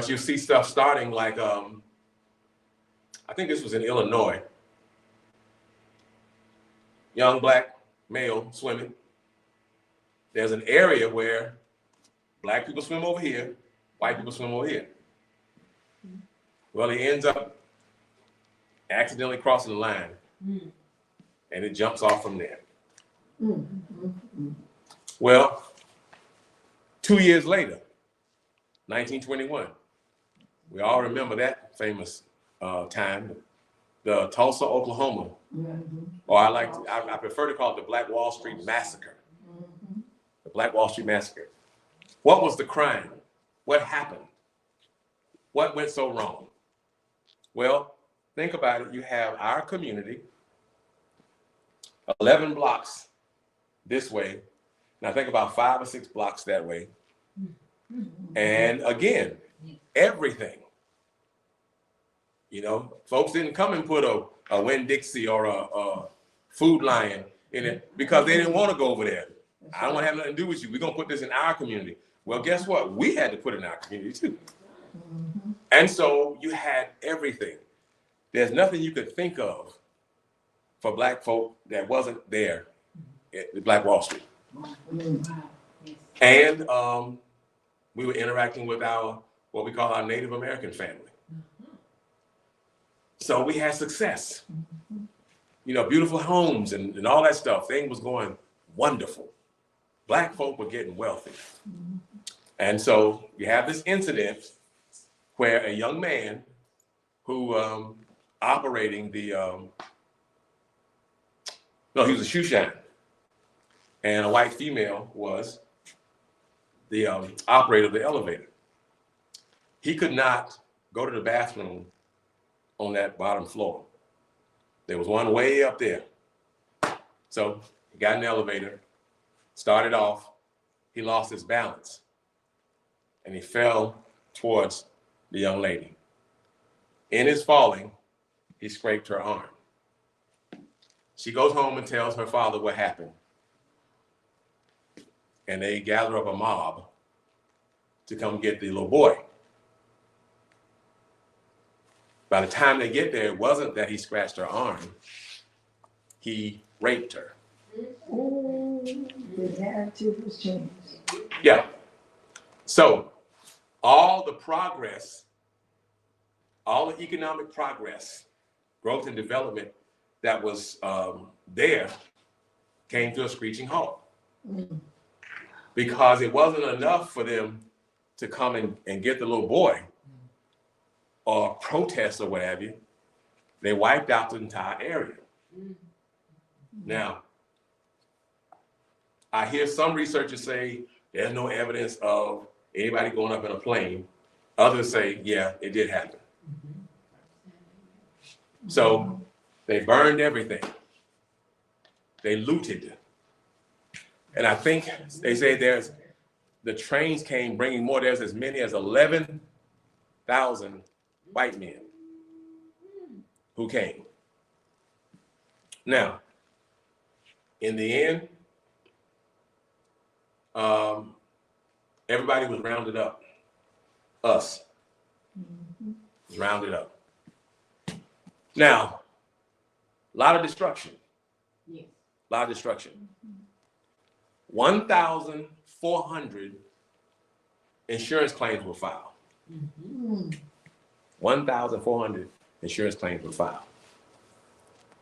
you see stuff starting like, I think this was in Illinois. Young Black male swimming. There's an area where Black people swim over here, white people swim over here. Well, he ends up accidentally crossing the line, and it jumps off from there. Well, 2 years later, 1921, we all remember that famous time, the Tulsa, Oklahoma, or I prefer to call it the Black Wall Street Massacre. The Black Wall Street Massacre. What was the crime? What happened? What went so wrong? Well, think about it. You have our community, 11 blocks this way. Now think about 5 or 6 blocks that way. And again, everything. You know, folks didn't come and put a Winn-Dixie or a Food Lion in it because they didn't want to go over there. I don't want to have nothing to do with you. We're going to put this in our community. Well, guess what? We had to put it in our community too. And so you had everything. There's nothing you could think of for Black folk that wasn't there at Black Wall Street. And we were interacting with what we call our Native American family. So we had success. You know, beautiful homes and all that stuff. Things was going wonderful. Black folk were getting wealthy. And so you have this incident where a young man who operating he was a shoe shine, and a white female was the operator of the elevator. He could not go to the bathroom on that bottom floor. There was one way up there. So he got in the elevator, started off, he lost his balance, and he fell towards the young lady. In his falling, he scraped her arm. She goes home and tells her father what happened. And they gather up a mob to come get the little boy. By the time they get there, it wasn't that he scratched her arm. He raped her. Oh, the narrative was changed. Yeah. So all the progress, all the economic progress, growth and development that was there came to a screeching halt. Because it wasn't enough for them to come and get the little boy. or protests or whatever, they wiped out the entire area. Now, I hear some researchers say there's no evidence of anybody going up in a plane. Others say, yeah, it did happen. So they burned everything. They looted. And I think they say the trains came bringing more. There's as many as 11,000 white men who came. Now, in the end, everybody was rounded up. Us was rounded up. Now, a lot of destruction. Yes. A lot of destruction. 1,400 insurance claims were filed. 1,400 insurance claims were filed.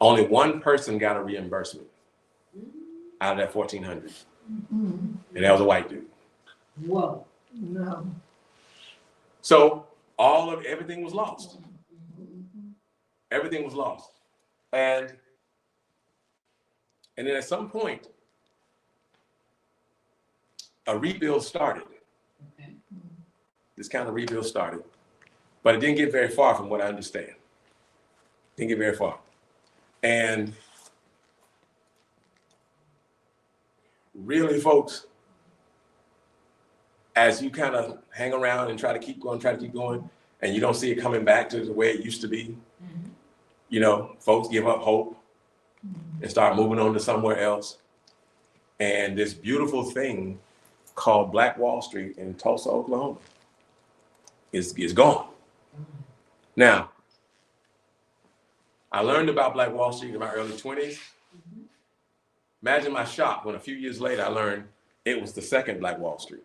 Only one person got a reimbursement out of that 1,400. And that was a white dude. Whoa. No. So everything was lost. Everything was lost. And then at some point, a rebuild started. Okay. This kind of rebuild started, but it didn't get very far from what I understand. Didn't get very far. And really, folks, as you kind of hang around and try to keep going, and you don't see it coming back to the way it used to be, you know, folks give up hope and start moving on to somewhere else. And this beautiful thing called Black Wall Street in Tulsa, Oklahoma is gone. Now, I learned about Black Wall Street in my early 20s. Imagine my shock when a few years later I learned it was the second Black Wall Street.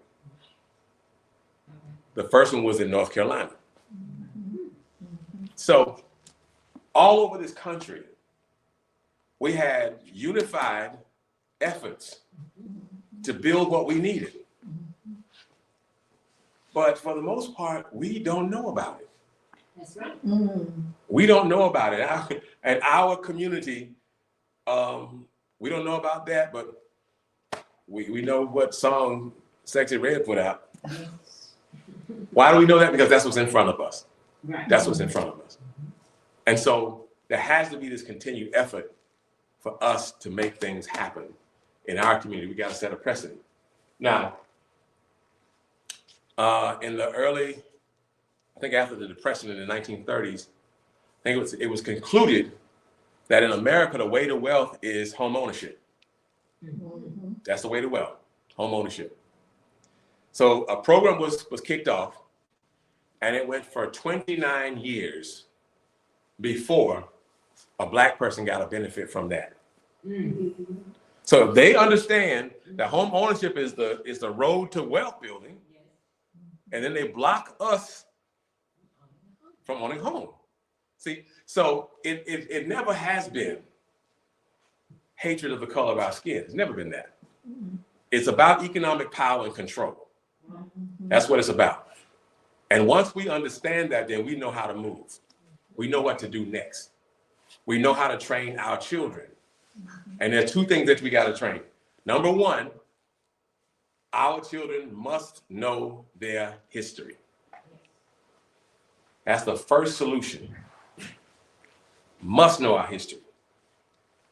The first one was in North Carolina. So all over this country, we had unified efforts to build what we needed. But for the most part, we don't know about it. That's right. We don't know about it. And our community, we don't know about that, but we know what song Sexy Red put out. Why do we know that? Because that's what's in front of us. Right. That's what's in front of us. And so there has to be this continued effort for us to make things happen in our community. We got to set a precedent. Now, in the early, I think after the Depression in the 1930s, I think it was concluded that in America, the way to wealth is home ownership. That's the way to wealth, home ownership. So a program was kicked off, and it went for 29 years before a Black person got a benefit from that. So if they understand that home ownership is the road to wealth building, and then they block us from owning home. See, so it never has been hatred of the color of our skin. It's never been that. It's about economic power and control. That's what it's about. And once we understand that, then we know how to move. We know what to do next. We know how to train our children. And there are two things that we got to train. Number one, our children must know their history. That's the first solution. Must know our history.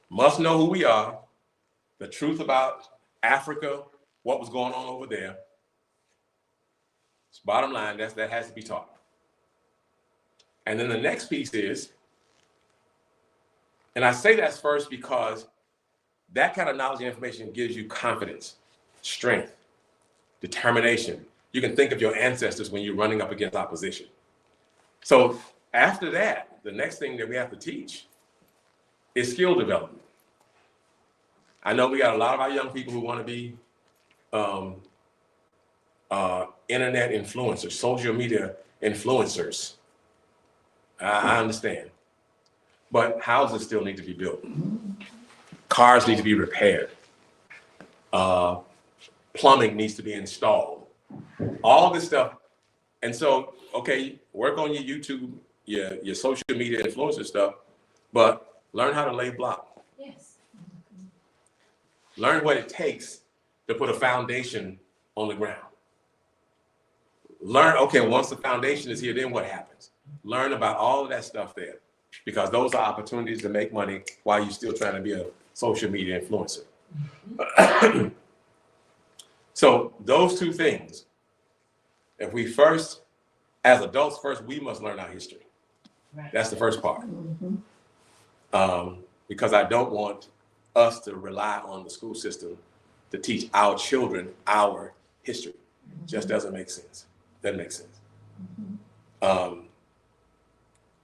Must know who we are, the truth about Africa, what was going on over there. It's bottom line, that has to be taught. And then the next piece is, and I say that's first because that kind of knowledge and information gives you confidence, strength, determination. You can think of your ancestors when you're running up against opposition. So after that, the next thing that we have to teach is skill development. I know we got a lot of our young people who want to be internet influencers, social media influencers. I understand. But houses still need to be built. Cars need to be repaired. Plumbing needs to be installed. All this stuff And so, okay, work on your YouTube, your social media influencer stuff, but learn how to lay block. Yes. Learn what it takes to put a foundation on the ground. Learn, okay, once the foundation is here, then what happens? Learn about all of that stuff there, because those are opportunities to make money while you're still trying to be a social media influencer. So those two things, if we first, as adults first, we must learn our history. Right. That's the first part. Because I don't want us to rely on the school system to teach our children our history. Just doesn't make sense. Doesn't make sense. I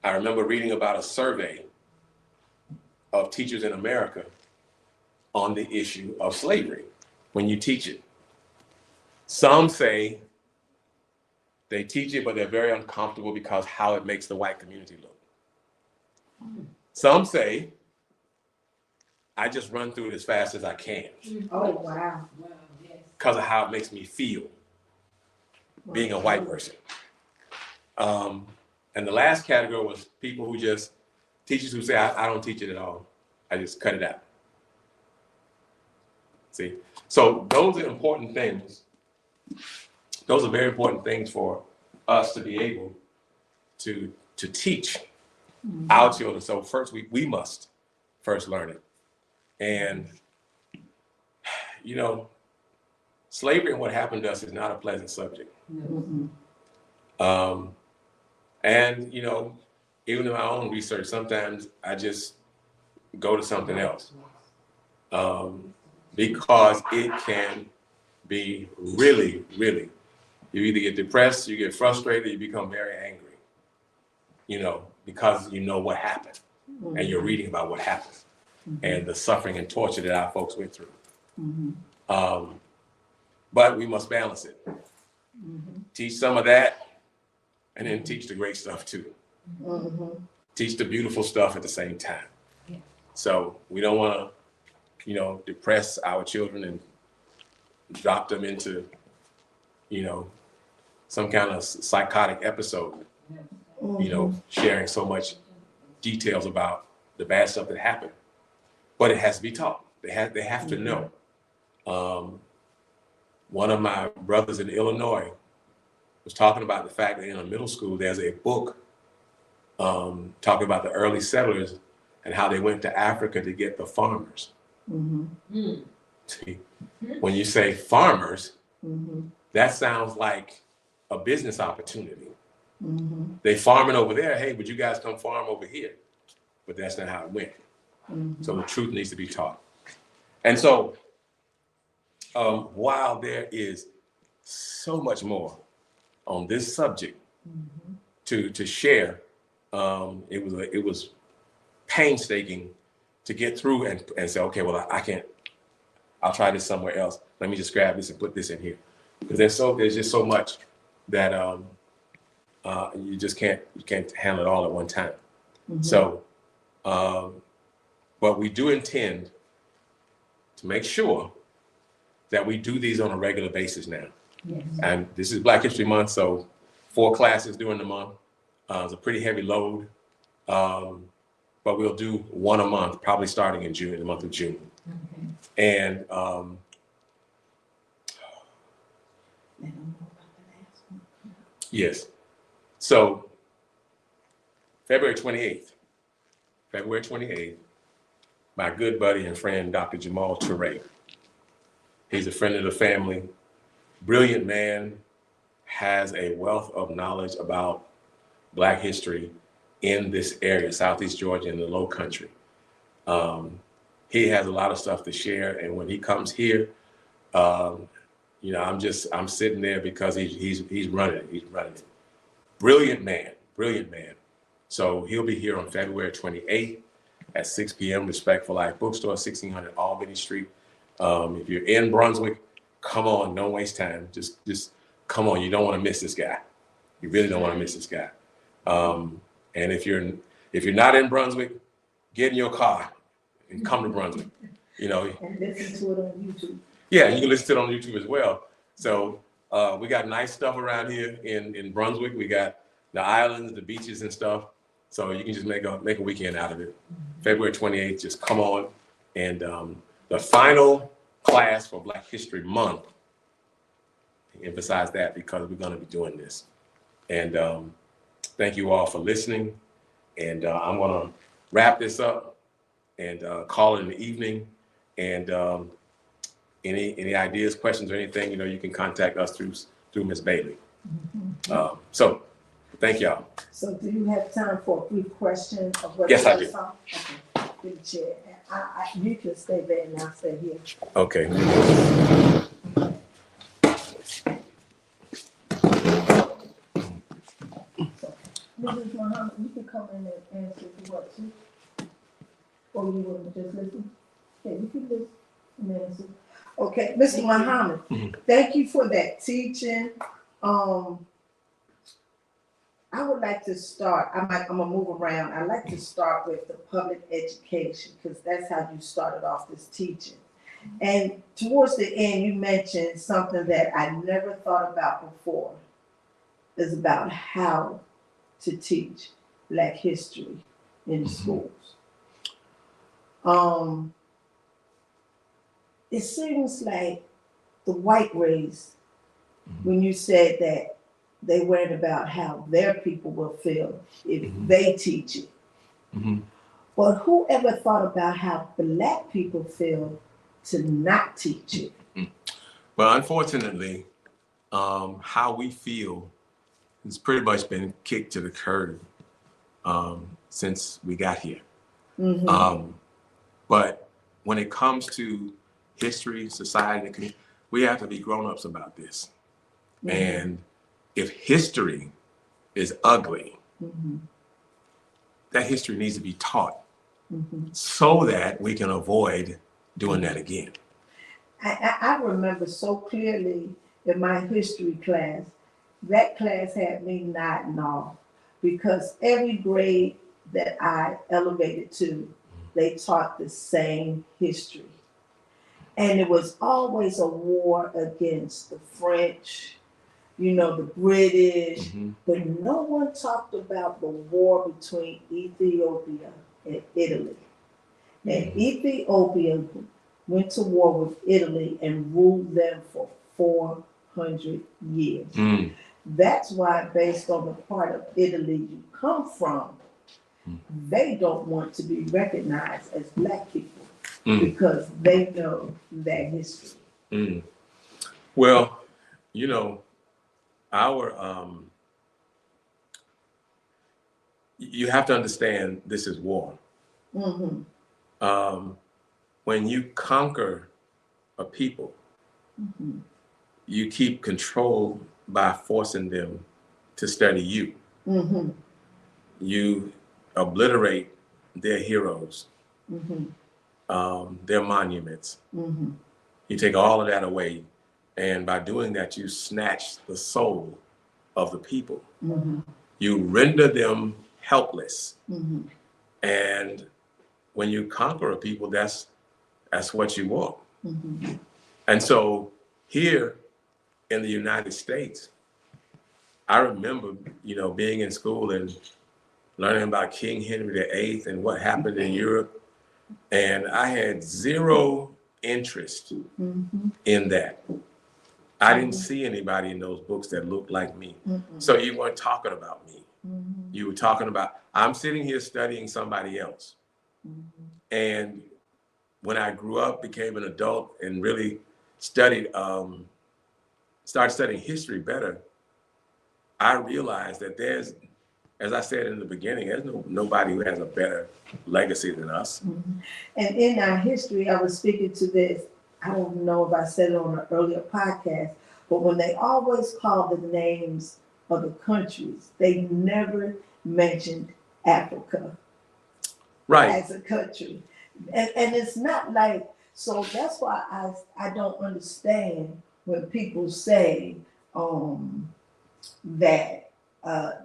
remember reading about a survey of teachers in America on the issue of slavery when you teach it. Some say they teach it, but they're very uncomfortable because how it makes the white community look. Some say, I just run through it as fast as I can Oh, wow. Wow, yes. because of how it makes me feel being a white person. And the last category was people who just, teachers who say, I don't teach it at all. I just cut it out. See? So those are important things. Those are very important things for us to be able to teach our children. So first, we must first learn it. And, you know, slavery and what happened to us is not a pleasant subject. And, you know, even in my own research, sometimes I just go to something else because it can be really, really, you either get depressed, you get frustrated, you become very angry, you know, because you know what happened and you're reading about what happened and the suffering and torture that our folks went through. But we must balance it. Teach some of that and then teach the great stuff too. Teach the beautiful stuff at the same time. Yeah. So we don't want to, you know, depress our children and drop them into, you know, some kind of psychotic episode, you know, sharing so much details about the bad stuff that happened. But it has to be taught. They have to know. One of my brothers in Illinois was talking about the fact that in a middle school, there's a book talking about the early settlers and how they went to Africa to get the farmers. See, when you say farmers, that sounds like a business opportunity. They farming over there. Hey, would you guys come farm over here? But that's not how it went. So the truth needs to be taught. And so while there is so much more on this subject to share, it was painstaking to get through and say, okay, well, I can't, I'll try this somewhere else. Let me just grab this and put this in here. Because there's just so much that you just can't handle it all at one time. So, but we do intend to make sure that we do these on a regular basis now. Yes. And this is Black History Month, so 4 classes during the month. It's a pretty heavy load, but we'll do 1 a month, probably starting in June, in the month of June. Okay. And yes, so February 28th, my good buddy and friend, Dr. Jamal Touré. He's a friend of the family, brilliant man, has a wealth of knowledge about Black history in this area, Southeast Georgia and the Low Country. He has a lot of stuff to share, and when he comes here, you know, I'm sitting there because he's running it. He's running it. Brilliant man. So he'll be here on February 28th at 6 p.m. Respect for Life Bookstore, 1600 Albany Street. If you're in Brunswick, come on, don't waste time. Just come on. You don't want to miss this guy. You really don't want to miss this guy. And if you're not in Brunswick, get in your car and come to Brunswick. You know. And listen to it on YouTube. Yeah, you can listen to it on YouTube as well. So We got nice stuff around here in Brunswick. We got the islands, the beaches and stuff. So you can just make a weekend out of it. February 28th, just come on. And the final class for Black History Month, emphasize that because we're going to be doing this. And thank you all for listening. And I'm going to wrap this up and call it in the evening. And any ideas, questions, or anything, you can contact us through Ms. Bailey. So thank y'all. So do you have time for a brief question of what Yes, I you do. saw? Okay, good chair. You can stay there and I'll stay here. Okay. Mrs. Muhammad, you can come in and answer if you want to. Or you want to just listen? Yeah, you can listen and answer. Okay, Mr. Muhammad, thank you for that teaching. I would like to start, I'm gonna move around. I'd like to start with the public education because that's how you started off this teaching. And towards the end, you mentioned something that I never thought about before. Is about how to teach Black history in schools. It seems like the white race, when you said that they worried about how their people will feel if they teach it. But who ever thought about how Black people feel to not teach it? Well, unfortunately, how we feel has pretty much been kicked to the curb since we got here. But when it comes to history, society, we have to be grown-ups about this. And if history is ugly, that history needs to be taught so that we can avoid doing that again. I remember so clearly in my history class, that class had me nodding off because every grade that I elevated to, they taught the same history. And it was always a war against the French, the British, but no one talked about the war between Ethiopia and Italy. And Ethiopia went to war with Italy and ruled them for 400 years. That's why, based on the part of Italy you come from, they don't want to be recognized as Black people because they know their history. Well, you have to understand this is war. When you conquer a people, you keep control by forcing them to study you. You obliterate their heroes, their monuments. You take all of that away. And by doing that, you snatch the soul of the people. You render them helpless. And when you conquer a people, that's what you want. And so here in the United States, I remember, being in school and learning about King Henry VIII and what happened in Europe. And I had zero interest in that. I didn't see anybody in those books that looked like me. So you weren't talking about me. You were talking about, I'm sitting here studying somebody else. And when I grew up, became an adult, and really started studying history better, I realized that there's, as I said in the beginning, there's nobody who has a better legacy than us. And in our history, I was speaking to this, I don't know if I said it on an earlier podcast, but when they always call the names of the countries, they never mentioned Africa as a country. And it's not like, so that's why I don't understand when people say that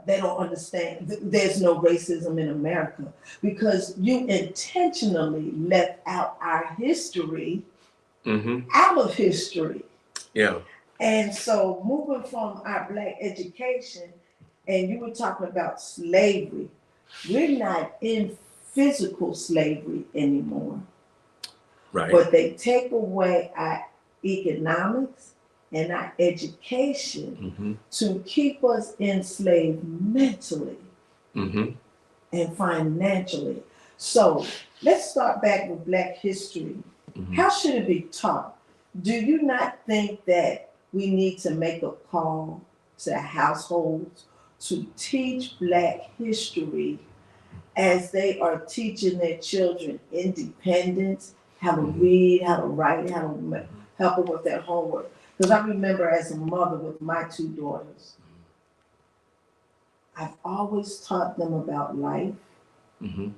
they don't understand, there's no racism in America, because you intentionally left out our history out of history. Yeah. And so moving from our Black education, and you were talking about slavery, we're not in physical slavery anymore, Right. but they take away our economics and our education Mm-hmm. to keep us enslaved mentally Mm-hmm. and financially. So let's start back with Black history. Mm-hmm. How should it be taught? Do you not think that we need to make a call to households to teach Black history as they are teaching their children independence, how to read, how to write, how to help them with their homework? Because I remember as a mother with my two daughters, I've always taught them about life, Mm-hmm.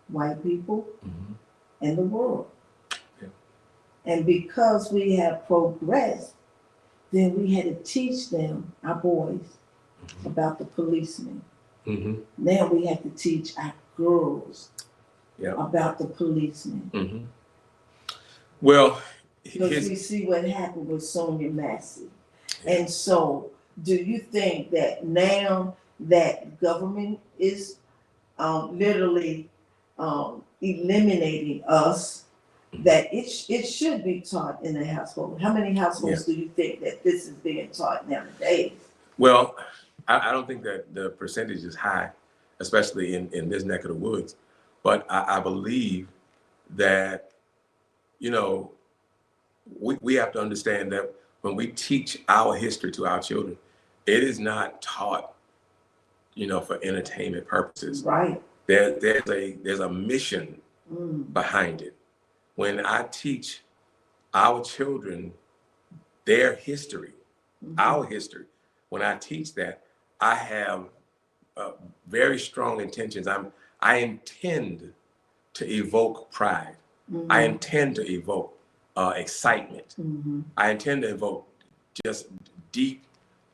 white people, Mm-hmm. and the world. Yeah. And because we have progressed, then we had to teach them, our boys, about the policemen. Mm-hmm. Now we have to teach our girls Yeah. about the policemen. Mm-hmm. Well, Because we see what happened with Sonia Massey. And so, do you think that now that government is literally eliminating us, that it should be taught in the household? How many households do you think that this is being taught nowadays? Well, I don't think that the percentage is high, especially in this neck of the woods. But I believe that, you know, we have to understand that when we teach our history to our children, it is not taught, you know, for entertainment purposes. Right. There's a mission behind it. When I teach our children their history, our history, when I teach that, I have very strong intentions. I intend to evoke pride. I intend to evoke excitement. I intend to evoke just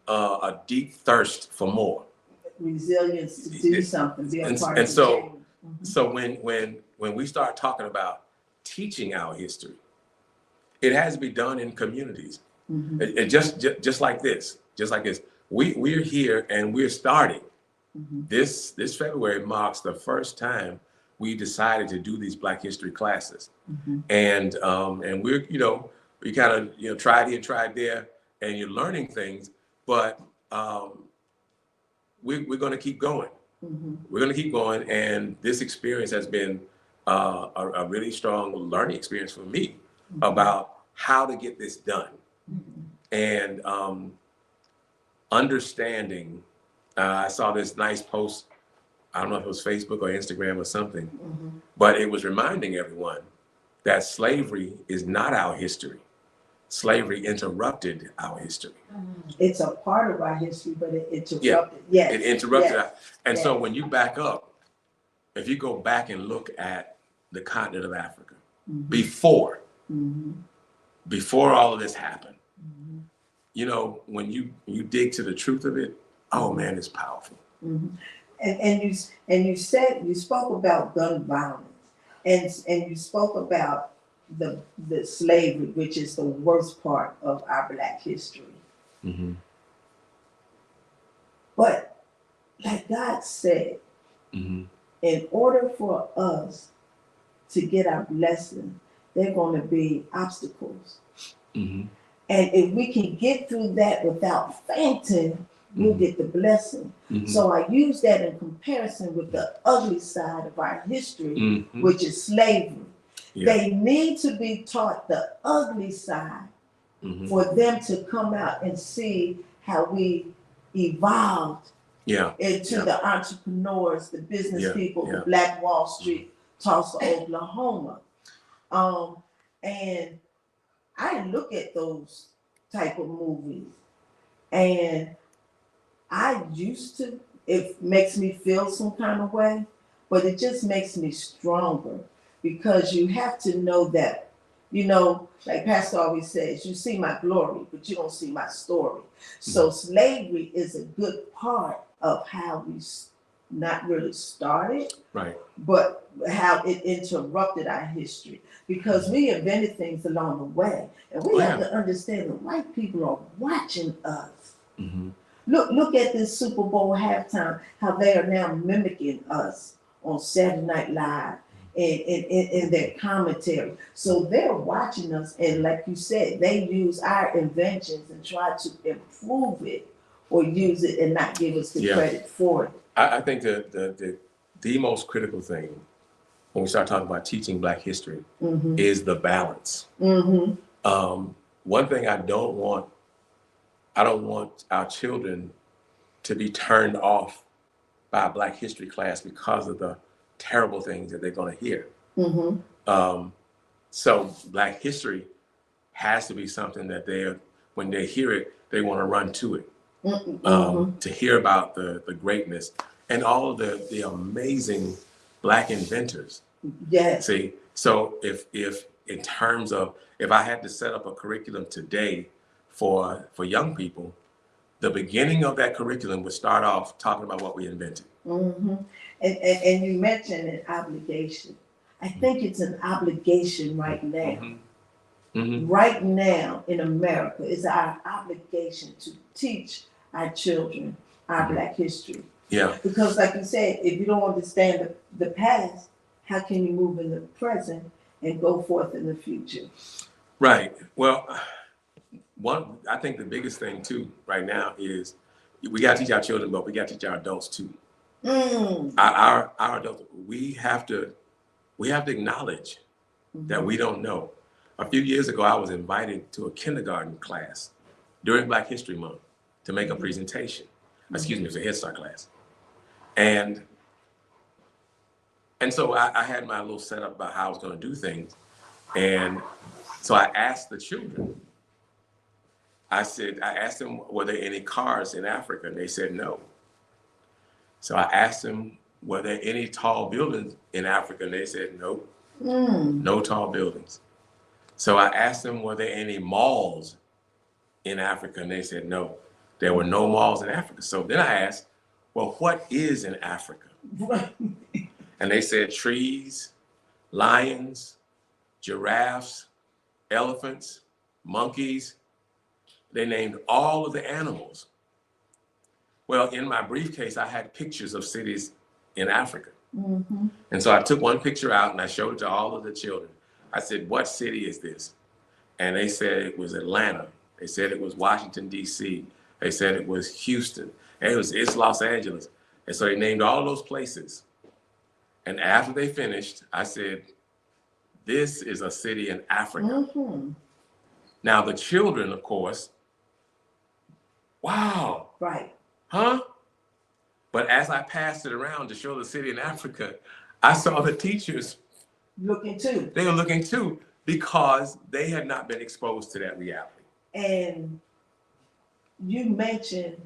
a deep thirst for more. Resilience to do something, be a part And of the so, change. so when we start talking about teaching our history, it has to be done in communities. It just like this, we're here and we're starting. This February marks the first time we decided to do these Black History classes, and we're, you know, we kind of, you know, tried here, tried there, and you're learning things, but we're going to keep going. We're going to keep going, and this experience has been a really strong learning experience for me about how to get this done, and understanding. I saw this nice post. I don't know if it was Facebook or Instagram or something, but it was reminding everyone that slavery is not our history. Slavery interrupted our history. It's a part of our history, but it interrupted. Yeah, Yes. it interrupted. Yes. And so Yes. when you back up, if you go back and look at the continent of Africa, before all of this happened, you know, when you dig to the truth of it, oh man, it's powerful. And you spoke about gun violence, and you spoke about the slavery, which is the worst part of our Black history. But like God said, in order for us to get our blessing, there are going to be obstacles. And if we can get through that without fainting, we'll get the blessing. So I use that in comparison with the ugly side of our history, which is slavery. They need to be taught the ugly side for them to come out and see how we evolved into the entrepreneurs, the business people, the Black Wall Street, Tulsa, Oklahoma. And I look at those type of movies, and I used to, it makes me feel some kind of way, but it just makes me stronger, because you have to know that, you know, like Pastor always says, you see my glory, but you don't see my story. So slavery is a good part of how we not really started, Right. but how it interrupted our history. Because we invented things along the way. And we Oh, have yeah. to understand that white people are watching us. Mm-hmm. Look at this Super Bowl halftime, how they are now mimicking us on Saturday Night Live in their commentary. So they're watching us, and like you said, they use our inventions and try to improve it or use it and not give us the Yeah. credit for it. I think the most critical thing when we start talking about teaching Black history Mm-hmm. is the balance. Mm-hmm. One thing I don't want our children to be turned off by a Black history class because of the terrible things that they're going to hear. Mm-hmm. So Black history has to be something that when they hear it, they want to run to it, Mm-hmm. to hear about the greatness and all of the amazing Black inventors. Yes. See, so if in terms of, if I had to set up a curriculum today for young people, the beginning of that curriculum would start off talking about what we invented. Mm-hmm. And you mentioned an obligation. I think it's an obligation right now. Mm-hmm. Mm-hmm. Right now in America, it's our obligation to teach our children our Black history. Yeah. Because like you said, if you don't understand the past, how can you move in the present and go forth in the future? Right. Well, I think the biggest thing too right now is we got to teach our children, but we got to teach our adults too. Mm. Our adults, we have to acknowledge that we don't know. A few years ago, I was invited to a kindergarten class during Black History Month to make a presentation. Excuse me, it was a Head Start class. And so I had my little setup about how I was going to do things. And so I asked the children, I asked them, were there any cars in Africa? And they said no. So I asked them, were there any tall buildings in Africa? And they said no, no tall buildings. So I asked them, were there any malls in Africa? And they said no, there were no malls in Africa. So then I asked, well, what is in Africa? And they said trees, lions, giraffes, elephants, monkeys. They named all of the animals. Well, in my briefcase, I had pictures of cities in Africa. Mm-hmm. And so I took one picture out and I showed it to all of the children. I said, what city is this? And they said it was Atlanta. They said it was Washington, D.C. They said it was Houston. And it's Los Angeles. And so they named all those places. And after they finished, I said, this is a city in Africa. Mm-hmm. Now the children, of course, wow. Right. Huh? But as I passed it around to show the city in Africa, I saw the teachers Looking too. they were looking too, because they had not been exposed to that reality. And you mentioned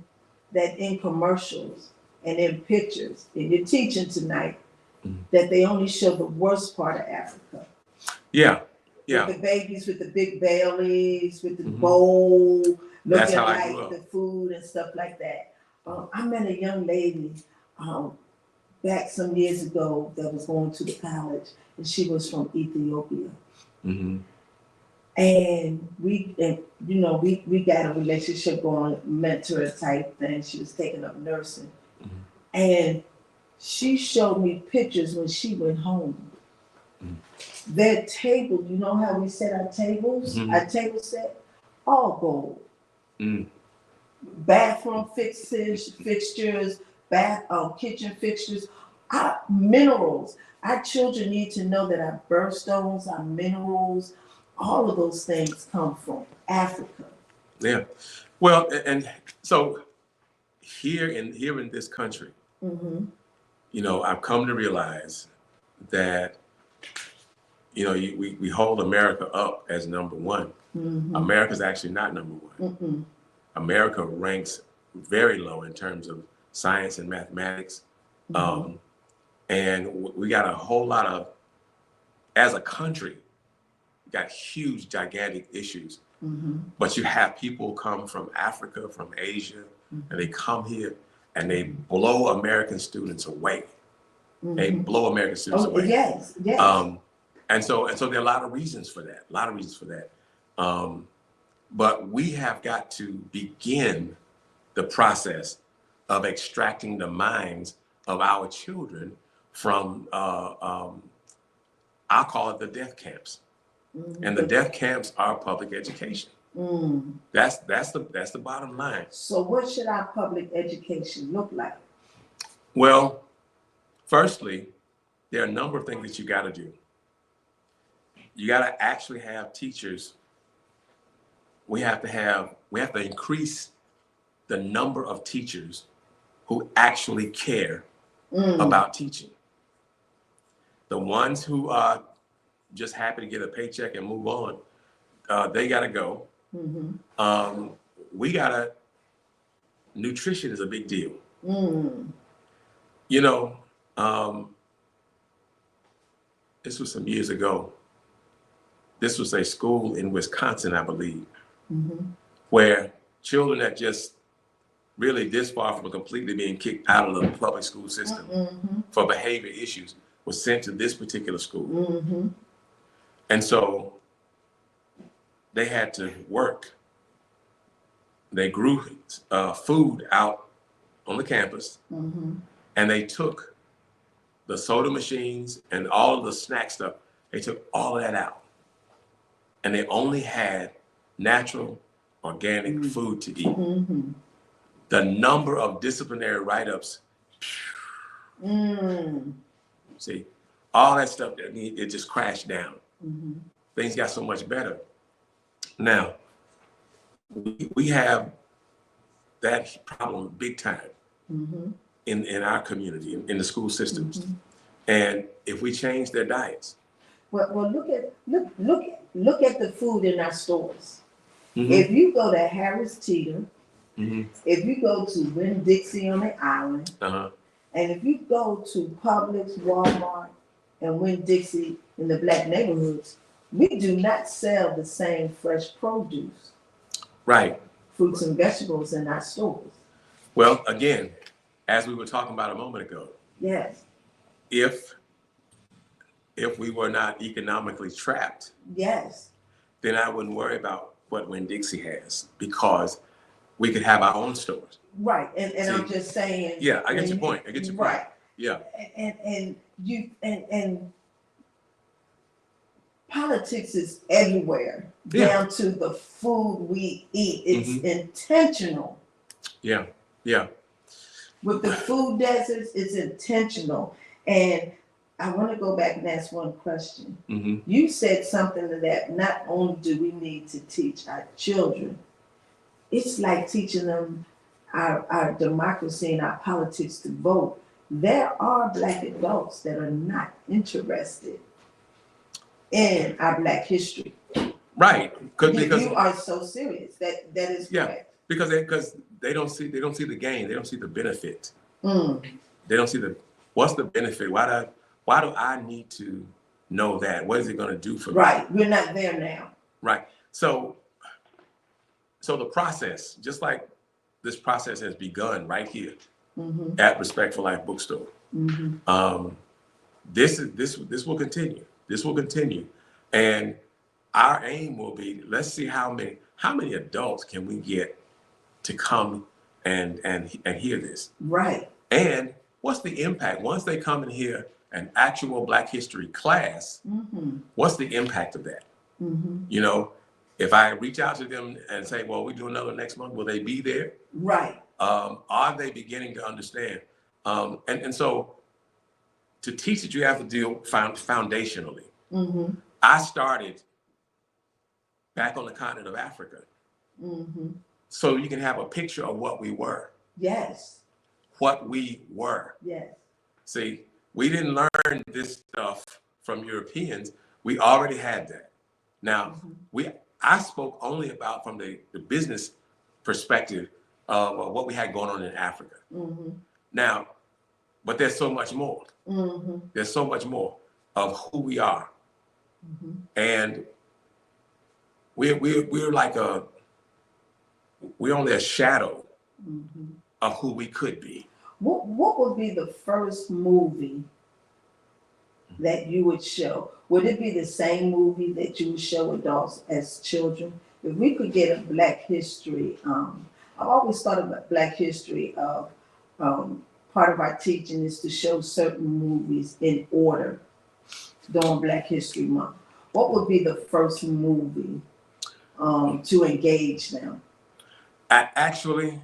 that in commercials and in pictures, and you're teaching tonight, that they only show the worst part of Africa. Yeah, yeah. With the babies with the big bellies, with the bowl, That's looking how I grew like up. the food and stuff like that. I met a young lady back some years ago that was going to the college, and she was from Ethiopia. Mm-hmm. And we got a relationship going, mentor type thing. She was taking up nursing. Mm-hmm. And she showed me pictures when she went home. Mm-hmm. Their table, you know how we set our tables? Mm-hmm. Our table set, all gold. Mm-hmm. Bathroom fixtures, kitchen fixtures, our minerals. Our children need to know that our birthstones, our minerals, all of those things come from Africa. Yeah. Well, and so here in this country, I've come to realize that, we hold America up as number one. Mm-hmm. America's actually not number one. Mm-hmm. America ranks very low in terms of science and mathematics. Mm-hmm. And we got a whole lot of, as a country, got huge, gigantic issues. Mm-hmm. But you have people come from Africa, from Asia, and they come here and they blow American students away. They blow American students Oh, away. yes, yes. And so there are a lot of reasons for that. A lot of reasons for that. But we have got to begin the process of extracting the minds of our children from, I'll call it the death camps. And the death camps are public education. That's the bottom line. So what should our public education look like? Well, firstly, there are a number of things that you got to do. You got to actually have teachers. We have to increase the number of teachers who actually care about teaching. The ones who are just happy to get a paycheck and move on, they got to go. Nutrition is a big deal. You know, this was some years ago. This was a school in Wisconsin, I believe, where children that just really this far from completely being kicked out of the public school system for behavior issues was sent to this particular school. And so they had to work. They grew food out on the campus, and they took the soda machines and all of the snack stuff, they took all of that out. And they only had natural, organic food to eat. The number of disciplinary write-ups, see, all that stuff, it just crashed down. Things got so much better. Now, we have that problem big time in our community, in the school systems. And if we change their diets. Well, look at the food in our stores. If you go to Harris Teeter, if you go to Winn-Dixie on the island, and if you go to Publix, Walmart, and Winn-Dixie in the black neighborhoods, we do not sell the same fresh produce. Right. Fruits and vegetables in our stores. Well, again, as we were talking about a moment ago. Yes. If we were not economically trapped. Yes. Then I wouldn't worry about what Winn-Dixie has, because we could have our own stores. Right. And I'm just saying. Yeah, I get your point. I get your point. Right. Yeah. And politics is everywhere, down to the food we eat. It's intentional. Yeah. Yeah. With the food deserts, it's intentional. And I want to go back and ask one question. You said something to that, not only do we need to teach our children, it's like teaching them our democracy and our politics to vote. There are Black adults that are not interested in our Black history. Right. Because you are so serious. That is correct. Because they don't see the gain. They don't see the benefit. They don't see what's the benefit? Why do I need to know that? What is it going to do for me? Right. We're not there now. Right. So the process, just like this process has begun right here at Respect for Life Bookstore. This will continue. This will continue. And our aim will be, let's see how many adults can we get to come and hear this. Right. And what's the impact once they come and hear an actual Black history class? What's the impact of that? You know, if I reach out to them and say, well, we do another next month, will they be there? Right. Are they beginning to understand? And so to teach it, you have to deal foundationally. I started back on the continent of Africa. So you can have a picture of what we were. Yes. What we were. Yes. See, we didn't learn this stuff from Europeans. We already had that. Now, I spoke only about from the business perspective of what we had going on in Africa. Now, but there's so much more. There's so much more of who we are. And we're like we're only a shadow of who we could be. What would be the first movie that you would show? Would it be the same movie that you would show adults as children? If we could get a Black history, I've always thought about Black history of part of our teaching is to show certain movies in order during Black History Month. What would be the first movie to engage them? Actually,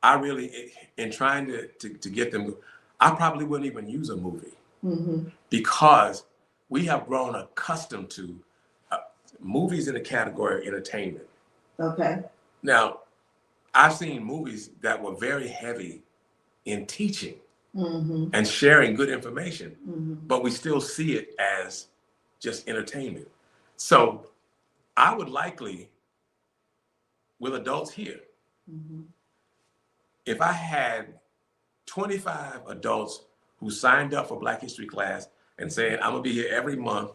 I really, in trying to get them, I probably wouldn't even use a movie because we have grown accustomed to movies in the category of entertainment. Okay. Now, I've seen movies that were very heavy in teaching and sharing good information, but we still see it as just entertainment. So I would likely, with adults here, if I had 25 adults who signed up for Black History class and saying, I'm gonna be here every month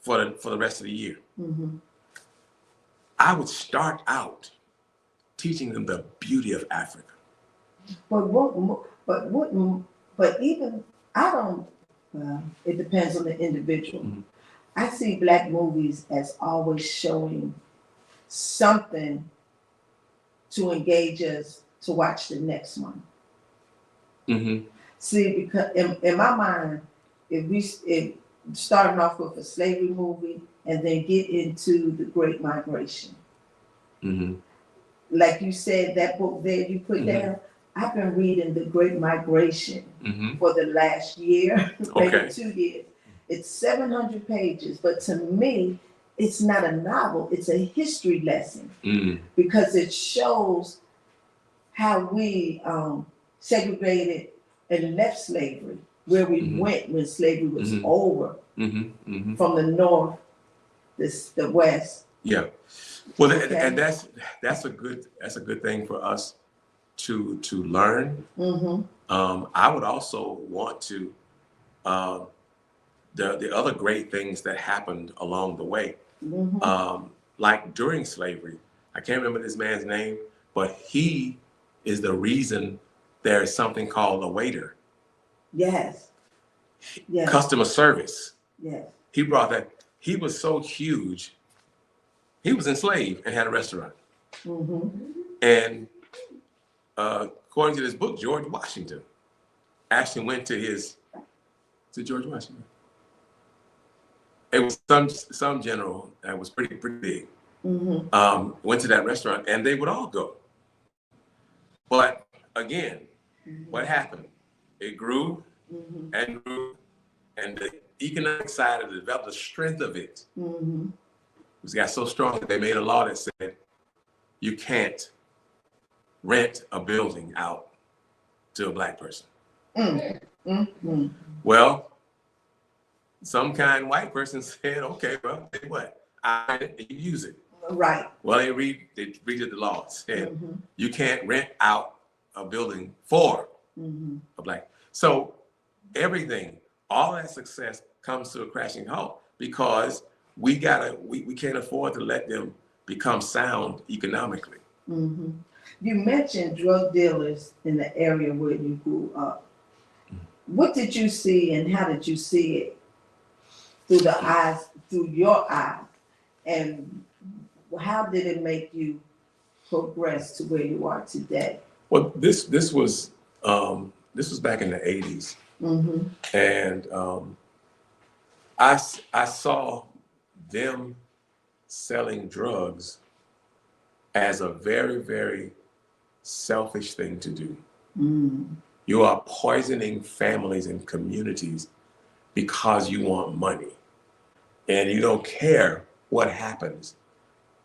for the rest of the year, I would start out teaching them the beauty of Africa. But even I don't. It depends on the individual. I see Black movies as always showing something to engage us to watch the next one. See, because in my mind, if starting off with a slavery movie and then get into the Great Migration, like you said, that book there you put down, I've been reading the Great Migration for the last year, maybe 2 years. It's 700 pages, but to me, it's not a novel, it's a history lesson because it shows how we segregated and left slavery, where we went when slavery was over, from the north, the west. Yeah, well, and that's a good thing for us to learn. I would also want to the other great things that happened along the way, like during slavery. I can't remember this man's name, but he is the reason there is something called a waiter. Yes. Yes. Customer service. Yes. He brought that. He was so huge. He was enslaved and had a restaurant. And according to this book, George Washington actually went to George Washington. It was some general that was pretty big. Went to that restaurant, and they would all go. But again, what happened? It grew and grew, and the economic side of it, the strength of it, got so strong that they made a law that said you can't rent a building out to a Black person. Well, some kind white person said, okay, well, tell you what, you use it. Right. Well, they redid the law, said you can't rent out a building for a Black. So everything, all that success comes to a crashing halt because we can't afford to let them become sound economically. You mentioned drug dealers in the area where you grew up. What did you see and how did you see it through your eyes? And how did it make you progress to where you are today? Well, this was back in the 80s. And I saw them selling drugs as a very, very selfish thing to do. You are poisoning families and communities because you want money. And you don't care what happens.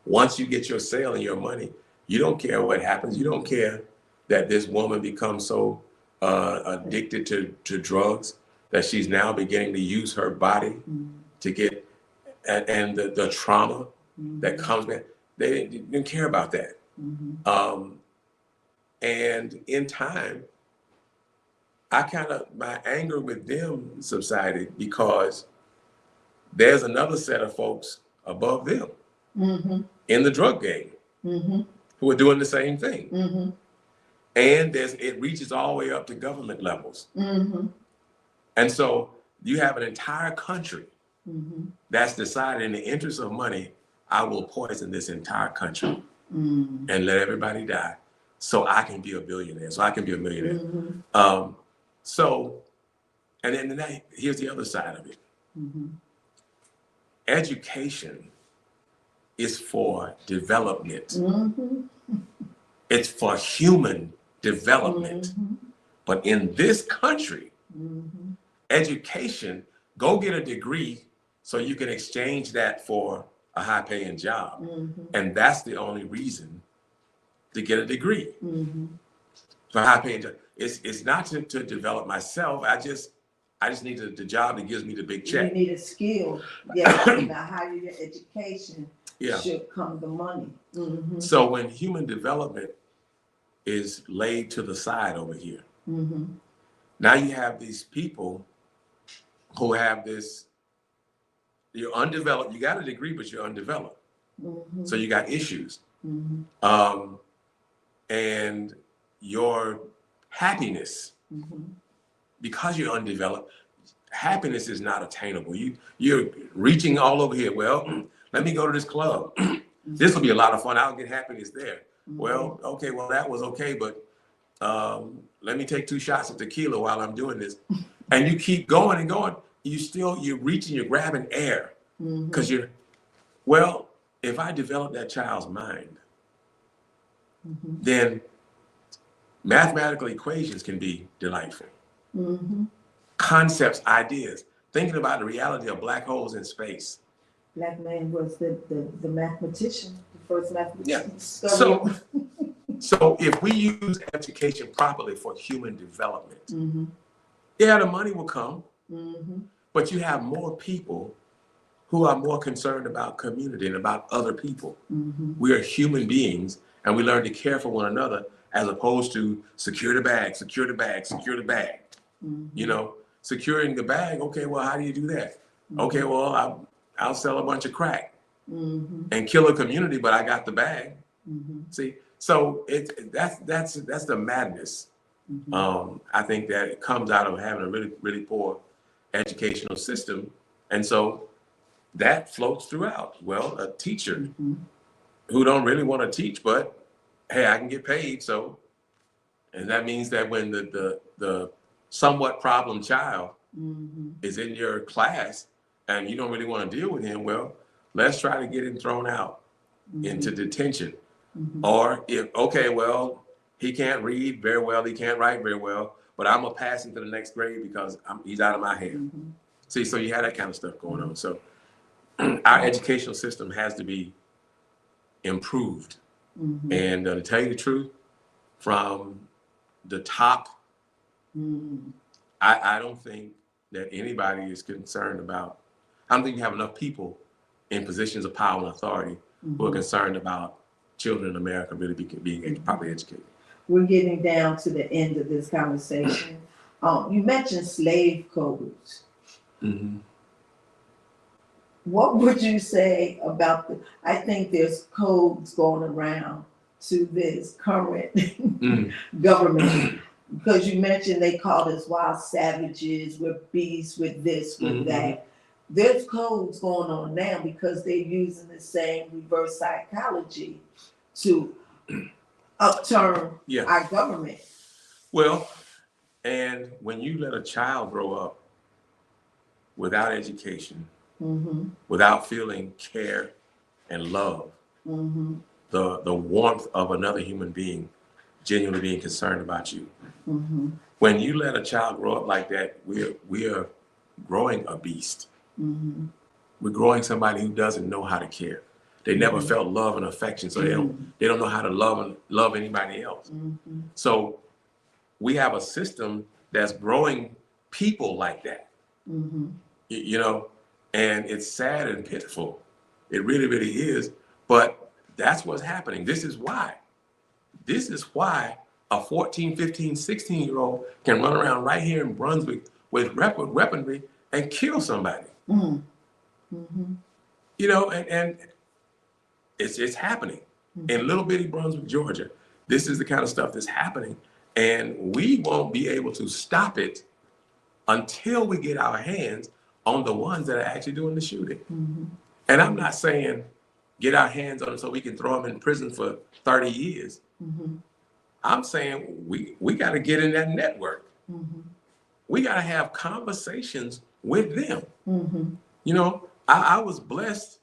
Once you get your sale and your money, you don't care what happens. You don't care that this woman becomes so addicted to drugs that she's now beginning to use her body to get, and the trauma that comes with it. They didn't care about that. And in time, my anger with them subsided because there's another set of folks above them in the drug game. who are doing the same thing. Mm-hmm. And it reaches all the way up to government levels. Mm-hmm. And so you have an entire country Mm-hmm. that's decided in the interest of money, I will poison this entire country Mm-hmm. and let everybody die so I can be a billionaire, so I can be a millionaire. Mm-hmm. So, and then here's the other side of it. Mm-hmm. Education is for development. Mm-hmm. It's for human development. Mm-hmm. But in this country, Mm-hmm. education, go get a degree so you can exchange that for a high-paying job. Mm-hmm. And that's the only reason to get a degree. Mm-hmm. For high-paying job. It's not to develop myself. I just need the job that gives me the big You check. need a skill. Yeah, now higher your education Yeah. should come the money. Mm-hmm. So when human development is laid to the side over here, Mm-hmm. now you have these people who have this, you're undeveloped, you got a degree, but you're undeveloped. Mm-hmm. So you got issues. Mm-hmm. And your happiness, Mm-hmm. because you're undeveloped, happiness is not attainable. You're reaching all over here. Well, let me go to this club. This will be a lot of fun. I'll get happiness there. Well, okay, well, that was okay, but let me take 2 shots of tequila while I'm doing this. And you keep going and going. You're reaching, you're grabbing air. Because well, if I develop that child's mind, then mathematical equations can be delightful. Mm-hmm. Concepts, ideas, thinking about the reality of black holes in space. Black man was the mathematician, the first mathematician. Yeah. So if we use education properly for human development, Mm-hmm. yeah, the money will come, Mm-hmm. but you have more people who are more concerned about community and about other people. Mm-hmm. We are human beings, and we learn to care for one another as opposed to secure the bag, secure the bag, secure the bag. Mm-hmm. You know, securing the bag, okay, well, how do you do that? Okay, well, I'll sell a bunch of crack Mm-hmm. and kill a community, but I got the bag. Mm-hmm. See, so that's the madness. Mm-hmm. I think that it comes out of having a really, really poor educational system. And so that floats throughout. Well, a teacher Mm-hmm. who don't really want to teach, but hey, I can get paid. So, and that means that when the somewhat problem child Mm-hmm. is in your class and you don't really want to deal with him, well, let's try to get him thrown out into detention. Mm-hmm. Or if, okay, well, he can't read very well, he can't write very well, but I'm gonna pass him to the next grade because he's out of my hand. Mm-hmm. See, so you have that kind of stuff going on. So our educational system has to be improved. Mm-hmm. And to tell you the truth, from the top, Mm-hmm. I don't think that anybody is concerned about, I don't think you have enough people in positions of power and authority who are concerned about children in America really being properly educated. We're getting down to the end of this conversation. You mentioned slave codes. Mm-hmm. What would you say about I think there's codes going around to this current government, because you mentioned they called us wild savages, we're beasts, with this, with that. There's codes going on now because they're using the same reverse psychology to upturn our government. Well, and when you let a child grow up without education, without feeling care and love, the warmth of another human being genuinely being concerned about you. When you let a child grow up like that, we are growing a beast. We're growing somebody who doesn't know how to care. They never felt love and affection, so they don't know how to love anybody else. So we have a system that's growing people like that. You know, and it's sad and pitiful. It really, really is. But that's what's happening. This is why a 14, 15, 16-year-old can run around right here in Brunswick with weaponry and kill somebody. You know, and it's happening. in little bitty Brunswick, Georgia. This is the kind of stuff that's happening, and we won't be able to stop it until we get our hands on the ones that are actually doing the shooting. And I'm not saying get our hands on them so we can throw them in prison for 30 years. I'm saying we got to get in that network. We got to have conversations with them. You know, I was blessed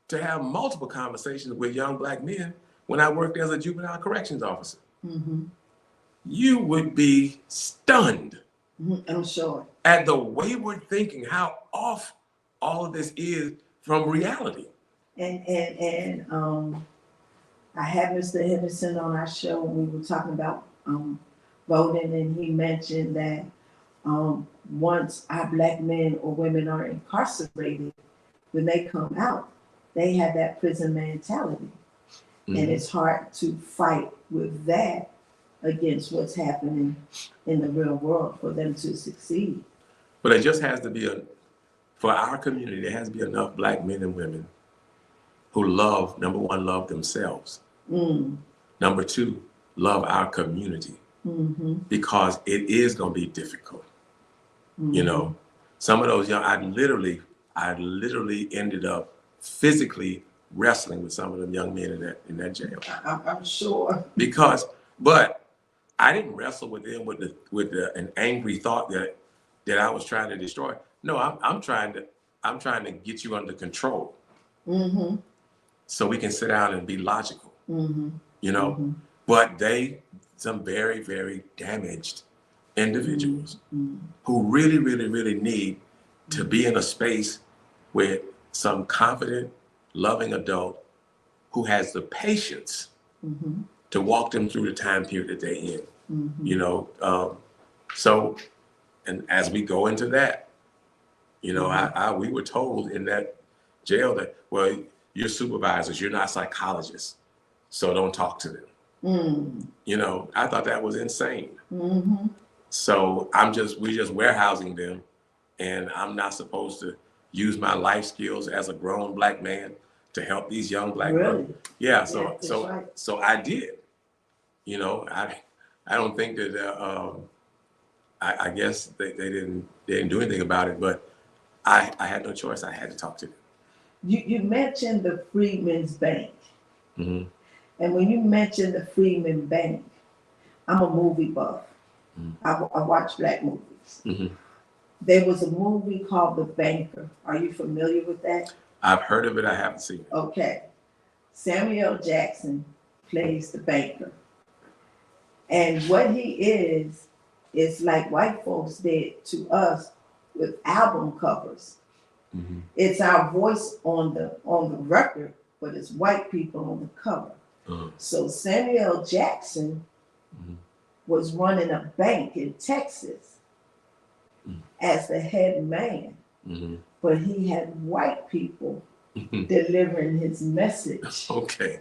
to have multiple conversations with young Black men when I worked as a juvenile corrections officer. You would be stunned I'm sure. at the wayward thinking, how off all of this is from reality. And I had Mr. Henderson on our show and we were talking about voting, and he mentioned that once our Black men or women are incarcerated, when they come out, they have that prison mentality. And it's hard to fight with that against what's happening in the real world for them to succeed. But it just has to be for our community, there has to be enough Black men and women who love, number one, love themselves. Number two, love our community. Because it is going to be difficult. You know, some of those young, I literally ended up physically wrestling with some of them young men in that jail. I'm sure. But I didn't wrestle with them with an angry thought that I was trying to destroy. No, I'm trying to get you under control. So we can sit down and be logical. You know, but some very, very damaged individuals who really, really, really need to be in a space with some confident, loving adult who has the patience to walk them through the time period that they're in. You know, so, and as we go into that, you know, we were told in that jail that, well, you're supervisors, you're not psychologists, so don't talk to them. You know, I thought that was insane. So we're just warehousing them, and I'm not supposed to use my life skills as a grown Black man to help these young Black men. Yeah, so I did. You know, I don't think that I guess they didn't do anything about it, but I had no choice. I had to talk to them. You mentioned the Freedmen's Bank. And when you mentioned the Freedman Bank, I'm a movie buff. I watch Black movies. There was a movie called The Banker. Are you familiar with that? I've heard of it. I haven't seen it. Okay. Samuel Jackson plays the banker. And what he is like white folks did to us with album covers. It's our voice on the record, but it's white people on the cover. So Samuel Jackson was running a bank in Texas as the head man, but he had white people delivering his message. Okay.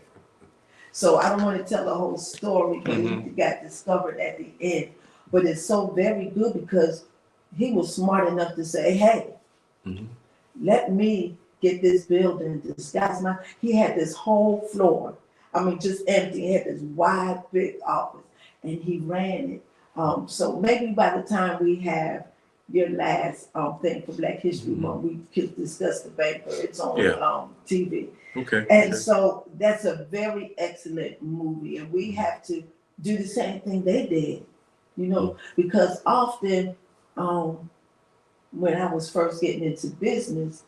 So I don't want to tell the whole story, but he got discovered at the end. But it's so very good because he was smart enough to say, hey, let me get this building disguised. He had this whole floor. I mean, just empty. He had this wide, big office, and he ran it. So maybe by the time we have your last thing for Black History Month, we could discuss the banker. It's on TV. Okay. And so that's a very excellent movie, and we have to do the same thing they did, you know, because often when I was first getting into business,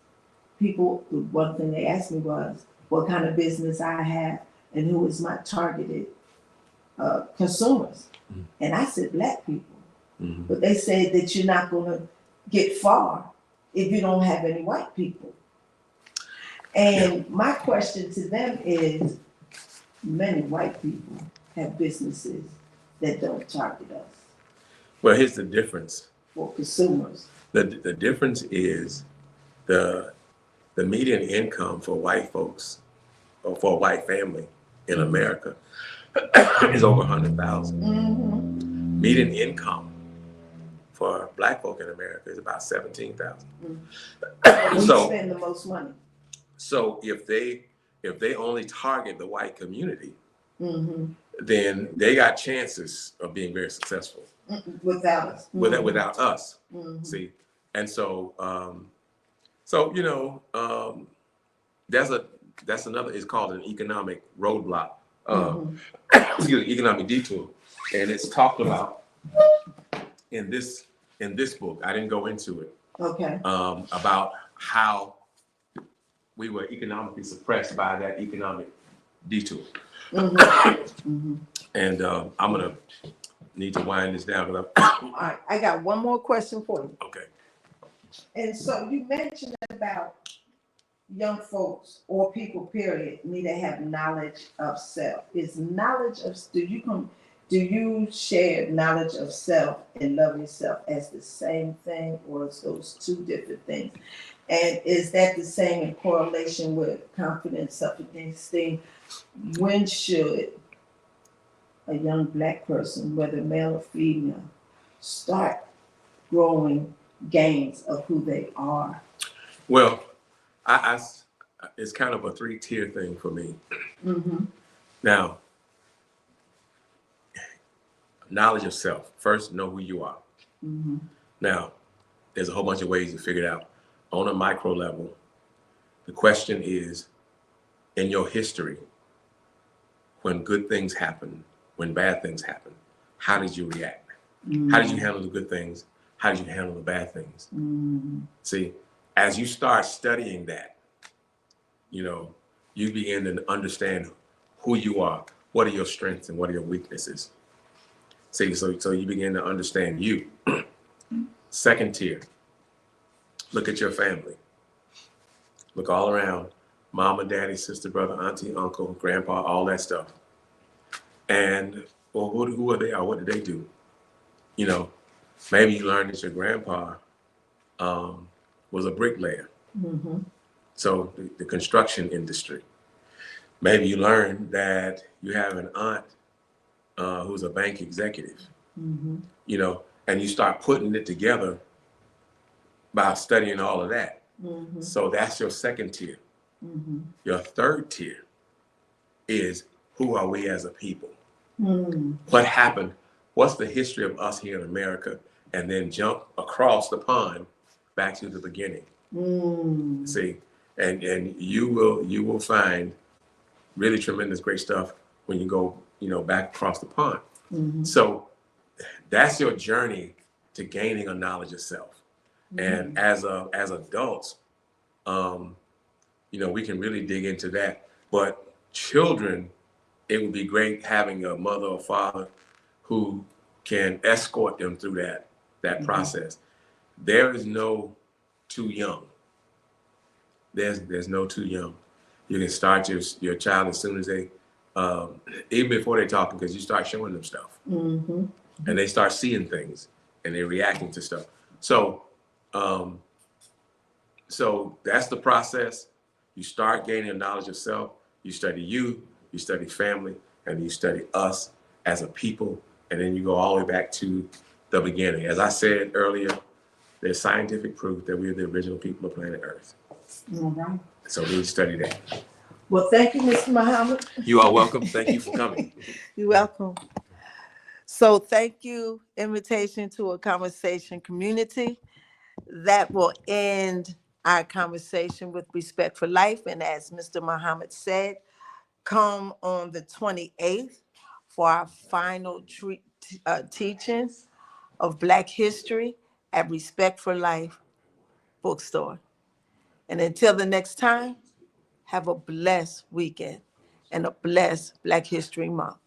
people, one thing they asked me was what kind of business I have and who is my targeted consumers. And I said Black people. But they said that you're not going to get far if you don't have any white people. And my question to them is, many white people have businesses that don't target us. Well, here's the difference. For consumers. The difference is the median income for white folks or for a white family in America is over 100,000. Median income for Black folk in America is about 17,000. We spend the most money. So if they if they only target the white community, Mm-hmm. then they got chances of being very successful Without us. without us. Mm-hmm. See, and so so you know, that's another. It's called an economic roadblock. Excuse me, economic detour, and it's talked about in this book. I didn't go into it. Okay. About how we were economically suppressed by that economic detour. And I'm gonna need to wind this down. All right, I got one more question for you. Okay. And so you mentioned about young folks or people, period, need to have knowledge of self. Is knowledge of do you share knowledge of self and love yourself as the same thing, or is those two different things? And is that the same in correlation with confidence, self-esteem? When should a young Black person, whether male or female, start growing gains of who they are? Well, I it's kind of a 3-tier thing for me. Now, knowledge of self. First, know who you are. Now, there's a whole bunch of ways to figure it out. On a micro level, the question is, in your history, when good things happen, when bad things happen, how did you react? How did you handle the good things? How did you handle the bad things? See, as you start studying that, you know, you begin to understand who you are, what are your strengths and what are your weaknesses. See, so you begin to understand you. Second tier, look at your family. Look all around, mama, daddy, sister, brother, auntie, uncle, grandpa, all that stuff. And, well, who are they or what did they do? You know, maybe you learned that your grandpa was a bricklayer. So the construction industry. Maybe you learned that you have an aunt who's a bank executive, you know, and you start putting it together by studying all of that. So that's your second tier. Your third tier is, who are we as a people? What happened? What's the history of us here in America? And then jump across the pond back to the beginning. See, and you will find really tremendous great stuff when you go, you know, back across the pond. So that's your journey to gaining a knowledge of self. And as adults, you know, we can really dig into that. But children, it would be great having a mother or father who can escort them through that process. There is no too young. There's no too young. You can start your child as soon as they, even before they're talking, because you start showing them stuff. And they start seeing things and they're reacting to stuff. So, so that's the process. You start gaining a knowledge of self. You study you study family, and you study us as a people. And then you go all the way back to the beginning. As I said earlier, there's scientific proof that we're the original people of planet Earth. All right. So we study that. Well, thank you, Mr. Muhammad. You are welcome. Thank you for coming. You're welcome. So thank you, Invitation to a Conversation community. That will end our conversation with Respect for Life. And as Mr. Muhammad said, come on the 28th for our final teachings of Black history at Respect for Life bookstore. And until the next time, have a blessed weekend and a blessed Black History Month.